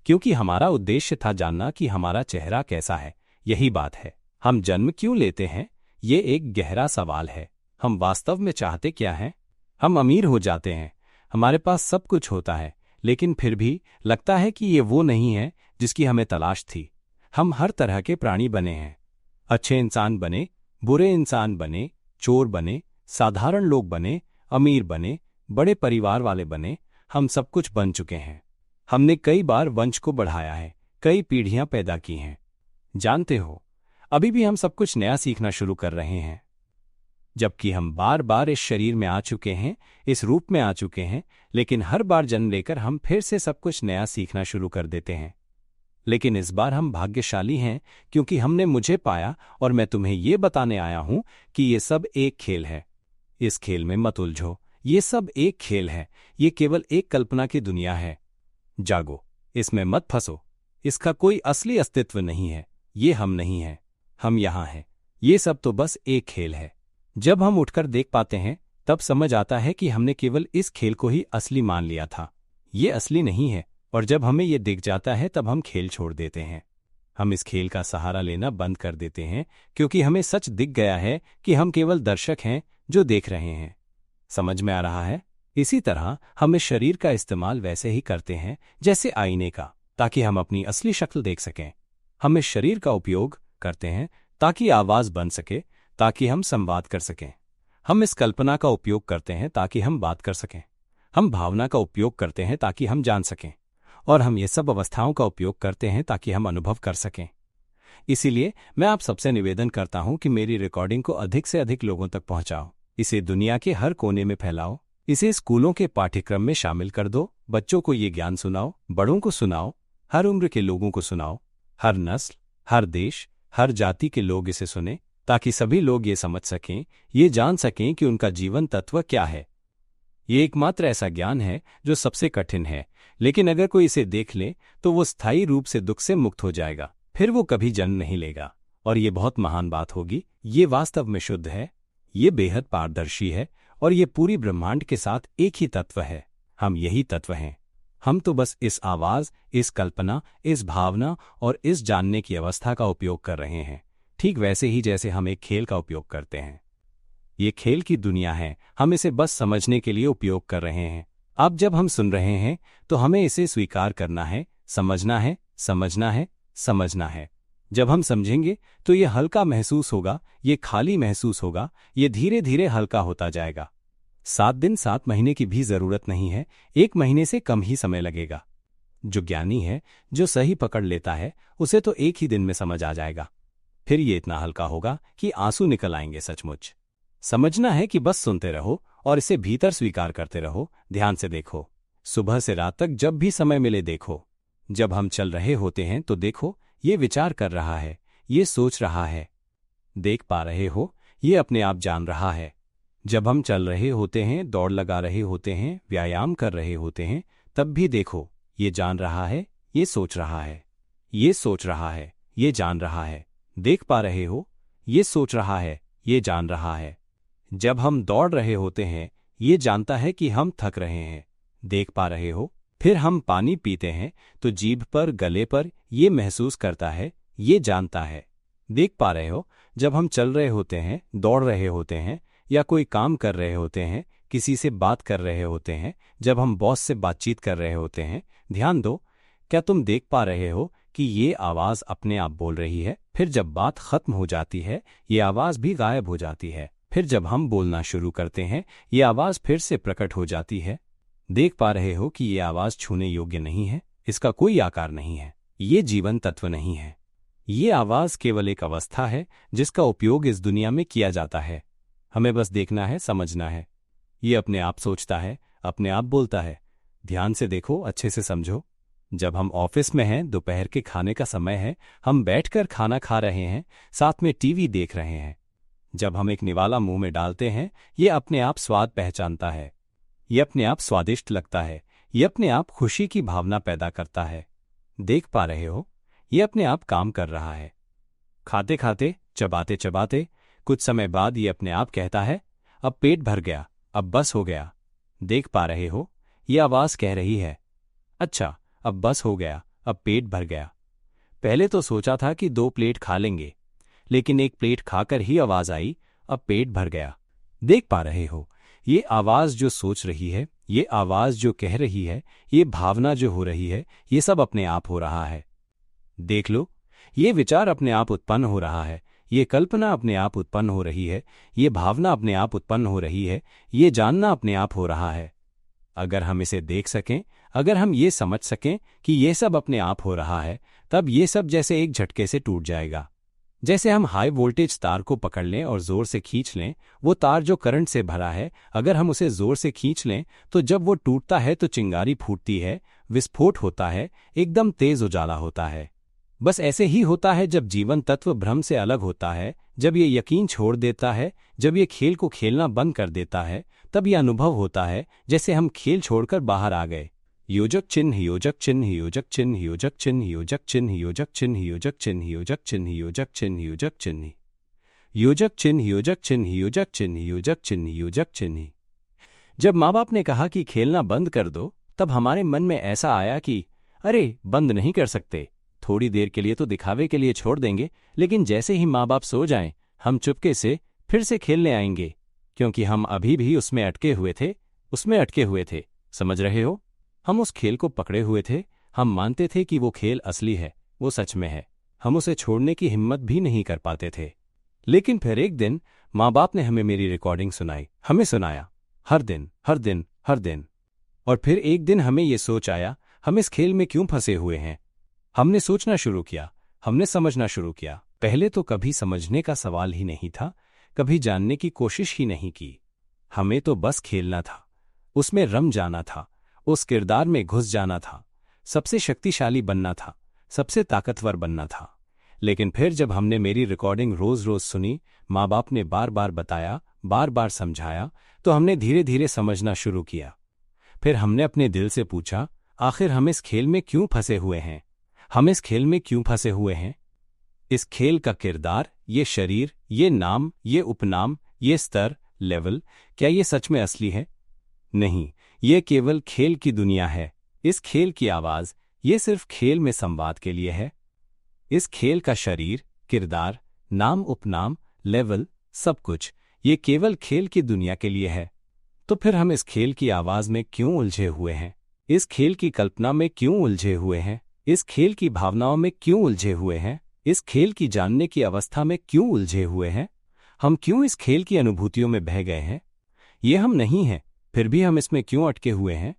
क्योंकि हमारा उद्देश्य था जानना कि हमारा चेहरा कैसा है। यही बात है, हम जन्म क्यों लेते हैं? ये एक गहरा सवाल है। हम वास्तव में चाहते क्या हैं? हम अमीर हो जाते हैं, हमारे पास सब कुछ होता है, लेकिन फिर भी लगता है कि ये वो नहीं है जिसकी हमें तलाश थी। हम हर तरह के प्राणी बने हैं, अच्छे इंसान बने, बुरे इंसान बने, चोर बने, साधारण लोग बने, अमीर बने, बड़े परिवार वाले बने, हम सब कुछ बन चुके हैं। हमने कई बार वंश को बढ़ाया है, कई पीढ़ियां पैदा की हैं। जानते हो, अभी भी हम सब कुछ नया सीखना शुरू कर रहे हैं। जबकि हम बार बार इस शरीर में आ चुके हैं, इस रूप में आ चुके हैं, लेकिन हर बार जन्म लेकर हम फिर से सब कुछ नया सीखना शुरू कर देते हैं। लेकिन इस बार हम भाग्यशाली हैं क्योंकि हमने मुझे पाया, और मैं तुम्हें ये बताने आया हूं कि ये सब एक खेल है। इस खेल में मत उलझो, ये सब एक खेल है, ये केवल एक कल्पना की दुनिया है। जागो, इसमें मत फंसो, इसका कोई असली अस्तित्व नहीं है, ये हम नहीं हैं, हम यहां हैं। ये सब तो बस एक खेल है। जब हम उठकर देख पाते हैं तब समझ आता है कि हमने केवल इस खेल को ही असली मान लिया था। ये असली नहीं है, और जब हमें ये दिख जाता है तब हम खेल छोड़ देते हैं। हम इस खेल का सहारा लेना बंद कर देते हैं क्योंकि हमें सच दिख गया है कि हम केवल दर्शक हैं जो देख रहे हैं। समझ में आ रहा है? इसी तरह हम इस शरीर का इस्तेमाल वैसे ही करते हैं जैसे आईने का, ताकि हम अपनी असली शक्ल देख सकें। हम इस शरीर का उपयोग करते हैं ताकि आवाज बन सके, ताकि हम संवाद कर सकें। हम इस कल्पना का उपयोग करते हैं ताकि हम बात कर सकें। हम भावना का उपयोग करते हैं ताकि हम जान सकें। और हम ये सब अवस्थाओं का उपयोग करते हैं ताकि हम अनुभव कर सकें। इसीलिए मैं आप सबसे निवेदन करता हूं कि मेरी रिकॉर्डिंग को अधिक से अधिक लोगों तक पहुंचाओ। इसे दुनिया के हर कोने में फैलाओ। इसे स्कूलों के पाठ्यक्रम में शामिल कर दो। बच्चों को ये ज्ञान सुनाओ, बड़ों को सुनाओ, हर उम्र के लोगों को सुनाओ। हर नस्ल, हर देश, हर जाति के लोग इसे सुने, ताकि सभी लोग ये समझ सकें, ये जान सकें कि उनका जीवन तत्व क्या है। ये एकमात्र ऐसा ज्ञान है जो सबसे कठिन है, लेकिन अगर कोई इसे देख ले तो वो स्थायी रूप से दुख से मुक्त हो जाएगा। फिर वो कभी जन्म नहीं लेगा, और ये बहुत महान बात होगी। ये वास्तव में शुद्ध है, ये बेहद पारदर्शी है, और ये पूरी ब्रह्मांड के साथ एक ही तत्व है। हम यही तत्व हैं। हम तो बस इस आवाज, इस कल्पना, इस भावना और इस जानने की अवस्था का उपयोग कर रहे हैं, ठीक वैसे ही जैसे हम एक खेल का उपयोग करते हैं। ये खेल की दुनिया है, हम इसे बस समझने के लिए उपयोग कर रहे हैं। अब जब हम सुन रहे हैं तो हमें इसे स्वीकार करना है, समझना है, समझना है, समझना है। जब हम समझेंगे तो ये हल्का महसूस होगा, ये खाली महसूस होगा, ये धीरे धीरे हल्का होता जाएगा। 7 दिन 7 महीने की भी जरूरत नहीं है, 1 महीने से कम ही समय लगेगा। जो ज्ञानी है, जो सही पकड़ लेता है, उसे तो एक ही दिन में समझ आ जाएगा। फिर ये इतना हल्का होगा कि आंसू निकल आएंगे सचमुच। समझना है कि बस सुनते रहो और इसे भीतर स्वीकार करते रहो। ध्यान से देखो, सुबह से रात तक जब भी समय मिले देखो। जब हम चल रहे होते हैं तो देखो, ये विचार कर रहा है, ये सोच रहा है। देख पा रहे हो, ये अपने आप जान रहा है। जब हम चल रहे होते हैं, दौड़ लगा रहे होते हैं, व्यायाम कर रहे होते हैं, तब भी देखो, ये जान रहा है, ये सोच रहा है, ये सोच रहा है, ये जान रहा है। देख पा रहे हो, ये सोच रहा है, ये जान रहा है। जब हम दौड़ रहे होते हैं, ये जानता है कि हम थक रहे हैं। देख पा रहे हो, फिर हम पानी पीते हैं तो जीभ पर, गले पर ये महसूस करता है, ये जानता है। देख पा रहे हो, जब हम चल रहे होते हैं, दौड़ रहे होते हैं, या कोई काम कर रहे होते हैं, किसी से बात कर रहे होते हैं, जब हम बॉस से बातचीत कर रहे होते हैं, ध्यान दो, क्या तुम देख पा रहे हो कि ये आवाज अपने आप बोल रही है? फिर जब बात खत्म हो जाती है, ये आवाज भी गायब हो जाती है। फिर जब हम बोलना शुरू करते हैं ये आवाज फिर से प्रकट हो जाती है। देख पा रहे हो कि ये आवाज छूने योग्य नहीं है, इसका कोई आकार नहीं है, ये जीवन तत्व नहीं है। ये आवाज केवल एक अवस्था है जिसका उपयोग इस दुनिया में किया जाता है। हमें बस देखना है, समझना है। ये अपने आप सोचता है, अपने आप बोलता है। ध्यान से देखो, अच्छे से समझो। जब हम ऑफिस में हैं, दोपहर के खाने का समय है, हम बैठकर खाना खा रहे हैं, साथ में टीवी देख रहे हैं। जब हम एक निवाला मुंह में डालते हैं, ये अपने आप स्वाद पहचानता है, ये अपने आप स्वादिष्ट लगता है, ये अपने आप खुशी की भावना पैदा करता है। देख पा रहे हो, ये अपने आप काम कर रहा है। खाते खाते, चबाते चबाते कुछ समय बाद ये अपने आप कहता है, अब पेट भर गया, अब बस हो गया। देख पा रहे हो, ये आवाज कह रही है, अच्छा अब बस हो गया, अब पेट भर गया। पहले तो सोचा था कि 2 प्लेट खा लेंगे, लेकिन 1 प्लेट खाकर ही आवाज आई, अब पेट भर गया। देख पा रहे हो, ये आवाज जो सोच रही है, ये आवाज जो कह रही है, ये भावना जो हो रही है, ये सब अपने आप हो रहा है। देख लो, ये विचार अपने आप उत्पन्न हो रहा है, ये कल्पना अपने आप उत्पन्न हो रही है, ये भावना अपने आप उत्पन्न हो रही है, ये जानना अपने आप हो रहा है। अगर हम इसे देख सकें, अगर हम ये समझ सकें कि ये सब अपने आप हो रहा है, तब ये सब जैसे एक झटके से टूट जाएगा। जैसे हम हाई वोल्टेज तार को पकड़ लें और जोर से खींच लें, वो तार जो करंट से भरा है, अगर हम उसे जोर से खींच लें तो जब वो टूटता है तो चिंगारी फूटती है, विस्फोट होता है, एकदम तेज उजाला होता है। बस ऐसे ही होता है जब जीवन तत्व भ्रम से अलग होता है, जब ये यकीन छोड़ देता है, जब ये खेल को खेलना बंद कर देता है, तब यह अनुभव होता है जैसे हम खेल छोड़कर बाहर आ गए। योजक चिन्ह, योजक चिन्ह, योजक चिन्ह, योजक चिन्ह, योजक चिन्ह, योजक चिन्ह, योजक चिन्ह, योजक चिन्ह, योजक चिन्ह, योजक चिन्ह, योजक चिन्ह, योजक चिन्ह, योजक चिन्ह, योजक चिन्ह, योजक चिन्ह। जब माँ बाप ने कहा कि खेलना बंद कर दो, तब हमारे मन में ऐसा आया कि अरे बंद नहीं कर सकते, थोड़ी देर के लिए तो दिखावे के लिए छोड़ देंगे, लेकिन जैसे ही माँ बाप सो जाएं, हम चुपके से फिर से खेलने आएंगे, क्योंकि हम अभी भी उसमें अटके हुए थे। समझ रहे हो? हम उस खेल को पकड़े हुए थे, हम मानते थे कि वो खेल असली है, वो सच में है, हम उसे छोड़ने की हिम्मत भी नहीं कर पाते थे। लेकिन फिर एक दिन माँ बाप ने हमें मेरी रिकॉर्डिंग सुनाई, हमें सुनाया, हर दिन हर दिन हर दिन। और फिर एक दिन हमें ये सोच आया, हम इस खेल में क्यों फंसे हुए हैं। हमने सोचना शुरू किया, हमने समझना शुरू किया। पहले तो कभी समझने का सवाल ही नहीं था, कभी जानने की कोशिश ही नहीं की। हमें तो बस खेलना था, उसमें रम जाना था, उस किरदार में घुस जाना था, सबसे शक्तिशाली बनना था, सबसे ताकतवर बनना था। लेकिन फिर जब हमने मेरी रिकॉर्डिंग रोज रोज सुनी, माँ बाप ने बार बार बताया, बार बार समझाया, तो हमने धीरे धीरे समझना शुरू किया। फिर हमने अपने दिल से पूछा, आखिर हम इस खेल में क्यों फंसे हुए हैं? हम इस खेल में क्यों फंसे हुए हैं? इस खेल का किरदार, ये शरीर, ये नाम, ये उपनाम, ये स्तर, लेवल, क्या ये सच में असली है? नहीं, ये केवल खेल की दुनिया है। इस खेल की आवाज, ये सिर्फ खेल में संवाद के लिए है। इस खेल का शरीर, किरदार, नाम, उपनाम, लेवल, सब कुछ, ये केवल खेल की दुनिया के लिए है। तो फिर हम इस खेल की आवाज में क्यों उलझे हुए हैं? इस खेल की कल्पना में क्यों उलझे हुए हैं? इस खेल की भावनाओं में क्यों उलझे हुए हैं? इस खेल की जानने की अवस्था में क्यों उलझे हुए हैं? हम क्यों इस खेल की अनुभूतियों में बह गए हैं? ये हम नहीं हैं, फिर भी हम इसमें क्यों अटके हुए हैं?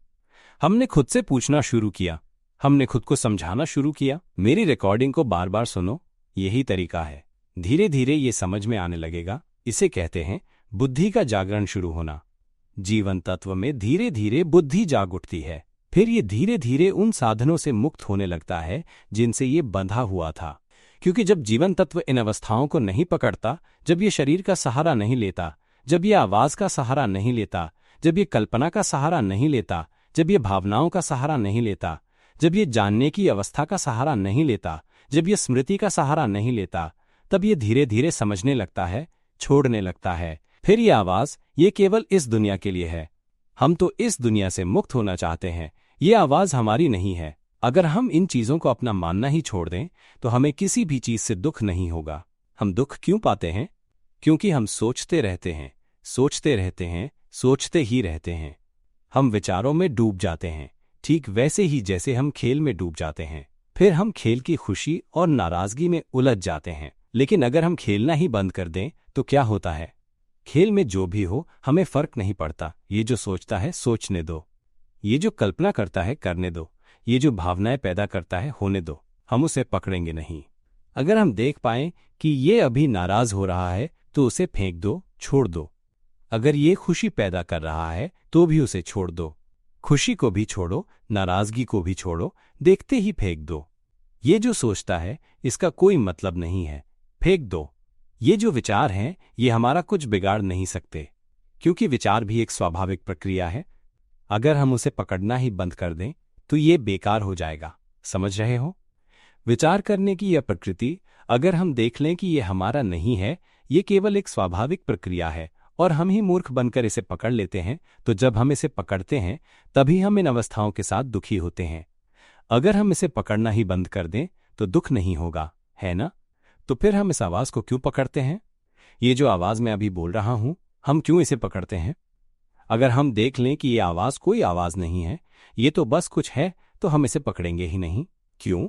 हमने खुद से पूछना शुरू किया, हमने खुद को समझाना शुरू किया। मेरी रिकॉर्डिंग को बार बार सुनो, यही तरीका है। धीरे धीरे ये समझ में आने लगेगा। इसे कहते हैं बुद्धि का जागरण शुरू होना। जीवन तत्व में धीरे धीरे बुद्धि जाग उठती है। फिर ये धीरे धीरे उन साधनों से मुक्त होने लगता है जिनसे ये बंधा हुआ था। क्योंकि जब जीवन तत्व इन अवस्थाओं को नहीं पकड़ता, जब ये शरीर का सहारा नहीं लेता, जब ये आवाज का सहारा नहीं लेता, जब ये कल्पना का सहारा नहीं लेता, जब ये भावनाओं का सहारा नहीं लेता, जब ये जानने की अवस्था का सहारा नहीं लेता, जब ये स्मृति का सहारा नहीं लेता, तब ये धीरे धीरे समझने लगता है, छोड़ने लगता है। फिर ये आवाज, ये केवल इस दुनिया के लिए है। हम तो इस दुनिया से मुक्त होना चाहते हैं, ये आवाज हमारी नहीं है। अगर हम इन चीजों को अपना मानना ही छोड़ दें तो हमें किसी भी चीज से दुख नहीं होगा। हम दुख क्यों पाते हैं? क्योंकि हम सोचते रहते हैं, सोचते रहते हैं, सोचते ही रहते हैं। हम विचारों में डूब जाते हैं, ठीक वैसे ही जैसे हम खेल में डूब जाते हैं। फिर हम खेल की खुशी और नाराजगी में उलझ जाते हैं। लेकिन अगर हम खेलना ही बंद कर दें तो क्या होता है? खेल में जो भी हो हमें फर्क नहीं पड़ता। ये जो सोचता है सोचने दो, ये जो कल्पना करता है करने दो, ये जो भावनाएं पैदा करता है होने दो। हम उसे पकड़ेंगे नहीं। अगर हम देख पाएं कि ये अभी नाराज हो रहा है तो उसे फेंक दो, छोड़ दो। अगर ये खुशी पैदा कर रहा है तो भी उसे छोड़ दो। खुशी को भी छोड़ो, नाराजगी को भी छोड़ो, देखते ही फेंक दो। ये जो सोचता है इसका कोई मतलब नहीं है, फेंक दो। ये जो विचार हैं ये हमारा कुछ बिगाड़ नहीं सकते, क्योंकि विचार भी एक स्वाभाविक प्रक्रिया है। अगर हम उसे पकड़ना ही बंद कर दें तो ये बेकार हो जाएगा। समझ रहे हो? विचार करने की यह प्रकृति, अगर हम देख लें कि यह हमारा नहीं है, ये केवल एक स्वाभाविक प्रक्रिया है और हम ही मूर्ख बनकर इसे पकड़ लेते हैं, तो जब हम इसे पकड़ते हैं तभी हम इन अवस्थाओं के साथ दुखी होते हैं। अगर हम इसे पकड़ना ही बंद कर दें तो दुख नहीं होगा, है ना? तो फिर हम इस आवाज को क्यों पकड़ते हैं? ये जो आवाज मैं अभी बोल रहा हूं, हम क्यों इसे पकड़ते हैं? अगर हम देख लें कि ये आवाज कोई आवाज नहीं है, ये तो बस कुछ है, तो हम इसे पकड़ेंगे ही नहीं। क्यों?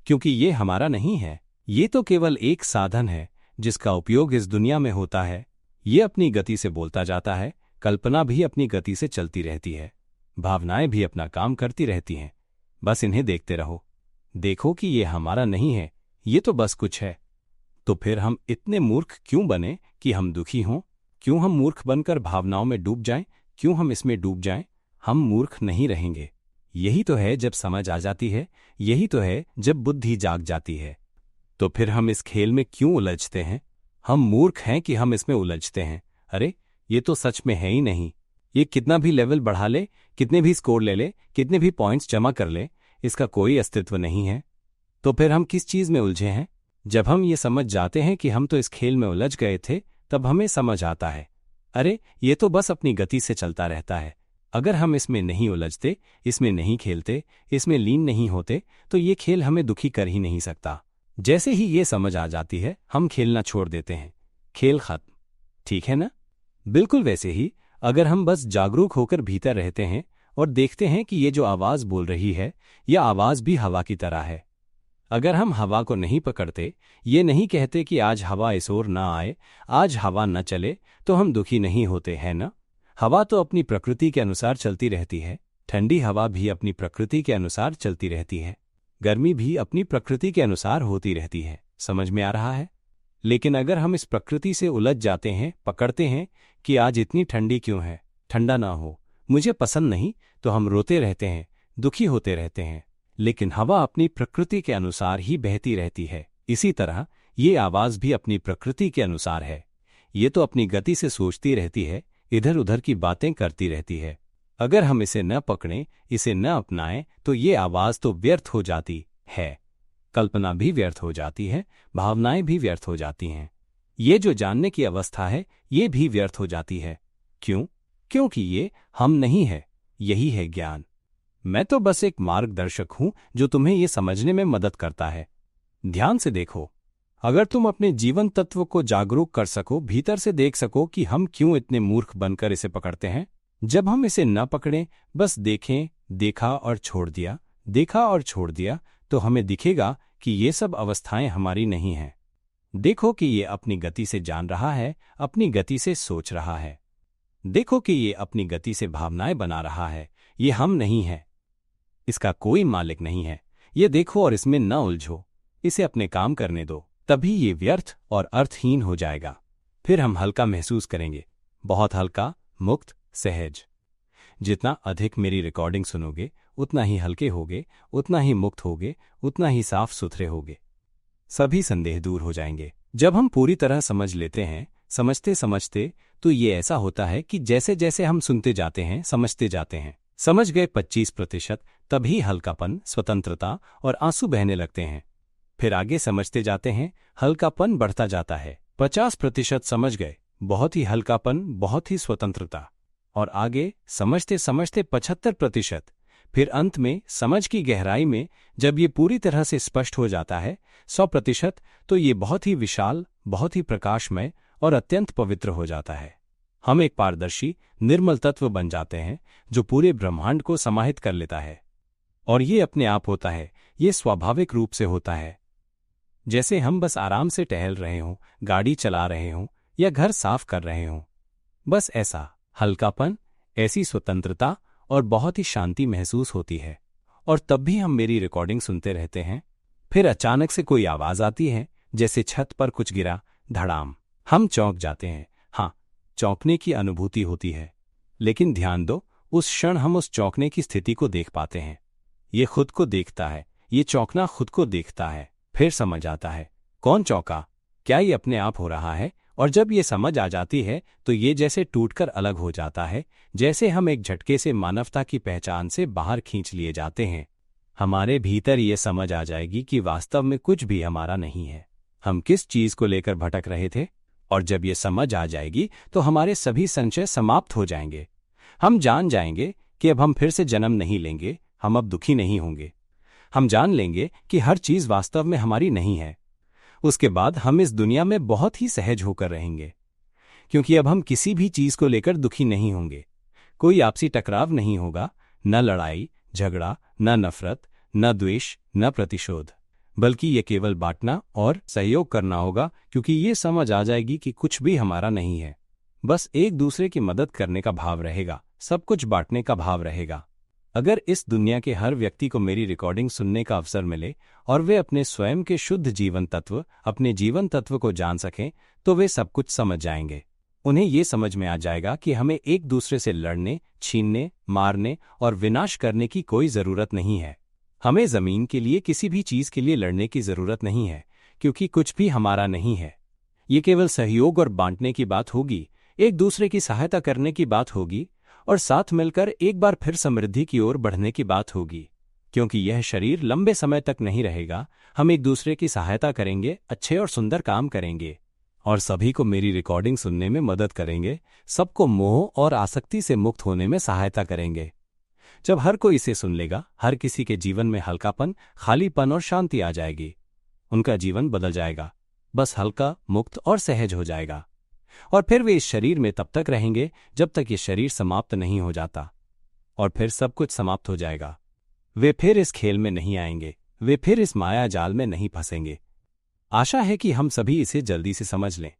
क्योंकि ये हमारा नहीं है। ये तो केवल एक साधन है जिसका उपयोग इस दुनिया में होता है। ये अपनी गति से बोलता जाता है, कल्पना भी अपनी गति से चलती रहती है, भावनाएं भी अपना काम करती रहती हैं। बस इन्हें देखते रहो। देखो कि ये हमारा नहीं है, ये तो बस कुछ है। तो फिर हम इतने मूर्ख क्यों बने कि हम दुखी हों? क्यों हम मूर्ख बनकर भावनाओं में डूब जाएं? क्यों हम इसमें डूब जाएं? हम मूर्ख नहीं रहेंगे। यही तो है जब समझ आ जाती है, यही तो है जब बुद्धि जाग जाती है। तो फिर हम इस खेल में क्यों उलझते हैं? हम मूर्ख हैं कि हम इसमें उलझते हैं। अरे ये तो सच में है ही नहीं। ये कितना भी लेवल बढ़ा ले, कितने भी स्कोर ले ले, कितने भी पॉइंट्स जमा कर ले, इसका कोई अस्तित्व नहीं है। तो फिर हम किस चीज में उलझे हैं? जब हम ये समझ जाते हैं कि हम तो इस खेल में उलझ गए थे, तब हमें समझ आता है, अरे ये तो बस अपनी गति से चलता रहता है। अगर हम इसमें नहीं उलझते, इसमें नहीं खेलते, इसमें लीन नहीं होते, तो ये खेल हमें दुखी कर ही नहीं सकता। जैसे ही ये समझ आ जाती है, हम खेलना छोड़ देते हैं, खेल खत्म। ठीक है ना? बिल्कुल वैसे ही अगर हम बस जागरूक होकर भीतर रहते हैं और देखते हैं कि ये जो आवाज बोल रही है, यह आवाज भी हवा की तरह है। अगर हम हवा को नहीं पकड़ते, ये नहीं कहते कि आज हवा इस ओर ना आए, आज हवा न चले, तो हम दुखी नहीं होते हैं ना? हवा तो अपनी प्रकृति के अनुसार चलती रहती है। ठंडी हवा भी अपनी प्रकृति के अनुसार चलती रहती है, गर्मी भी अपनी प्रकृति के अनुसार होती रहती है। समझ में आ रहा है? लेकिन अगर हम इस प्रकृति से उलझ जाते हैं, पकड़ते हैं कि आज इतनी ठंडी क्यों है, ठंडा ना हो, मुझे पसंद नहीं, तो हम रोते रहते हैं, दुखी होते रहते हैं। लेकिन हवा अपनी प्रकृति के अनुसार ही बहती रहती है। इसी तरह ये आवाज भी अपनी प्रकृति के अनुसार है। ये तो अपनी गति से सोचती रहती है, इधर उधर की बातें करती रहती है। अगर हम इसे न पकड़ें, इसे न अपनाएं, तो ये आवाज तो व्यर्थ हो जाती है। कल्पना भी व्यर्थ हो जाती है, भावनाएं भी व्यर्थ हो जाती हैं। ये जो जानने की अवस्था है, ये भी व्यर्थ हो जाती है। क्यों? क्योंकि ये हम नहीं है। यही है ज्ञान। मैं तो बस एक मार्गदर्शक हूं जो तुम्हें ये समझने में मदद करता है। ध्यान से देखो। अगर तुम अपने जीवन तत्व को जागरूक कर सको, भीतर से देख सको कि हम क्यों इतने मूर्ख बनकर इसे पकड़ते हैं। जब हम इसे न पकड़ें, बस देखें, देखा और छोड़ दिया, देखा और छोड़ दिया, तो हमें दिखेगा कि ये सब अवस्थाएं हमारी नहीं हैं। देखो कि ये अपनी गति से जान रहा है, अपनी गति से सोच रहा है। देखो कि ये अपनी गति से भावनाएं बना रहा है। ये हम नहीं है, इसका कोई मालिक नहीं है। ये देखो और इसमें न उलझो, इसे अपने काम करने दो, तभी ये व्यर्थ और अर्थहीन हो जाएगा। फिर हम हल्का महसूस करेंगे, बहुत हल्का, मुक्त, सहज। जितना अधिक मेरी रिकॉर्डिंग सुनोगे, उतना ही हल्के होगे, उतना ही मुक्त होगे, उतना ही साफ सुथरे होगे। सभी संदेह दूर हो जाएंगे। जब हम पूरी तरह समझ लेते हैं, समझते समझते, तो ये ऐसा होता है कि जैसे जैसे हम सुनते जाते हैं, समझते जाते हैं, समझ गए 25%, तभी हल्कापन, स्वतंत्रता और आंसू बहने लगते हैं। फिर आगे समझते जाते हैं, हल्कापन बढ़ता जाता है। 50% समझ गए, बहुत ही हल्कापन, बहुत ही स्वतंत्रता। और आगे समझते समझते 75%। फिर अंत में समझ की गहराई में जब ये पूरी तरह से स्पष्ट हो जाता है, 100%, तो ये बहुत ही विशाल, बहुत ही प्रकाशमय और अत्यंत पवित्र हो जाता है। हम एक पारदर्शी, निर्मल तत्व बन जाते हैं जो पूरे ब्रह्मांड को समाहित कर लेता है। और ये अपने आप होता है, ये स्वाभाविक रूप से होता है। जैसे हम बस आराम से टहल रहे हों, गाड़ी चला रहे हों या घर साफ कर रहे हों। बस ऐसा हल्कापन, ऐसी स्वतंत्रता और बहुत ही शांति महसूस होती है। और तब भी हम मेरी रिकॉर्डिंग सुनते रहते हैं। फिर अचानक से कोई आवाज आती है, जैसे छत पर कुछ गिरा, धड़ाम। हम चौंक जाते हैं। हाँ, चौंकने की अनुभूति होती है। लेकिन ध्यान दो, उस क्षण हम उस चौंकने की स्थिति को देख पाते हैं। ये खुद को देखता है, ये चौंकना खुद को देखता है। फिर समझ आता है, कौन चौंका, क्या ये अपने आप हो रहा है? और जब ये समझ आ जाती है तो ये जैसे टूटकर अलग हो जाता है, जैसे हम एक झटके से मानवता की पहचान से बाहर खींच लिए जाते हैं। हमारे भीतर ये समझ आ जाएगी कि वास्तव में कुछ भी हमारा नहीं है। हम किस चीज को लेकर भटक रहे थे, और जब ये समझ आ जाएगी तो हमारे सभी संशय समाप्त हो जाएंगे। हम जान जाएंगे कि अब हम फिर से जन्म नहीं लेंगे, हम अब दुखी नहीं होंगे। हम जान लेंगे कि हर चीज वास्तव में हमारी नहीं है। उसके बाद हम इस दुनिया में बहुत ही सहज होकर रहेंगे, क्योंकि अब हम किसी भी चीज को लेकर दुखी नहीं होंगे। कोई आपसी टकराव नहीं होगा, न लड़ाई झगड़ा, न नफरत, न द्वेष, न प्रतिशोध, बल्कि ये केवल बांटना और सहयोग करना होगा, क्योंकि ये समझ आ जाएगी कि कुछ भी हमारा नहीं है। बस एक दूसरे की मदद करने का भाव रहेगा, सब कुछ बांटने का भाव रहेगा। अगर इस दुनिया के हर व्यक्ति को मेरी रिकॉर्डिंग सुनने का अवसर मिले और वे अपने स्वयं के शुद्ध जीवन तत्व, अपने जीवन तत्व को जान सकें, तो वे सब कुछ समझ जाएंगे। उन्हें ये समझ में आ जाएगा कि हमें एक दूसरे से लड़ने, छीनने, मारने और विनाश करने की कोई जरूरत नहीं है। हमें जमीन के लिए, किसी भी चीज के लिए लड़ने की जरूरत नहीं है, क्योंकि कुछ भी हमारा नहीं है। ये केवल सहयोग और बांटने की बात होगी, एक दूसरे की सहायता करने की बात होगी, और साथ मिलकर एक बार फिर समृद्धि की ओर बढ़ने की बात होगी। क्योंकि यह शरीर लंबे समय तक नहीं रहेगा, हम एक दूसरे की सहायता करेंगे, अच्छे और सुंदर काम करेंगे, और सभी को मेरी रिकॉर्डिंग सुनने में मदद करेंगे, सबको मोह और आसक्ति से मुक्त होने में सहायता करेंगे। जब हर कोई इसे सुन लेगा, हर किसी के जीवन में हल्कापन, खालीपन और शांति आ जाएगी। उनका जीवन बदल जाएगा, बस हल्का, मुक्त और सहज हो जाएगा। और फिर वे इस शरीर में तब तक रहेंगे जब तक ये शरीर समाप्त नहीं हो जाता, और फिर सब कुछ समाप्त हो जाएगा। वे फिर इस खेल में नहीं आएंगे, वे फिर इस माया जाल में नहीं फंसेंगे। आशा है कि हम सभी इसे जल्दी से समझ लें।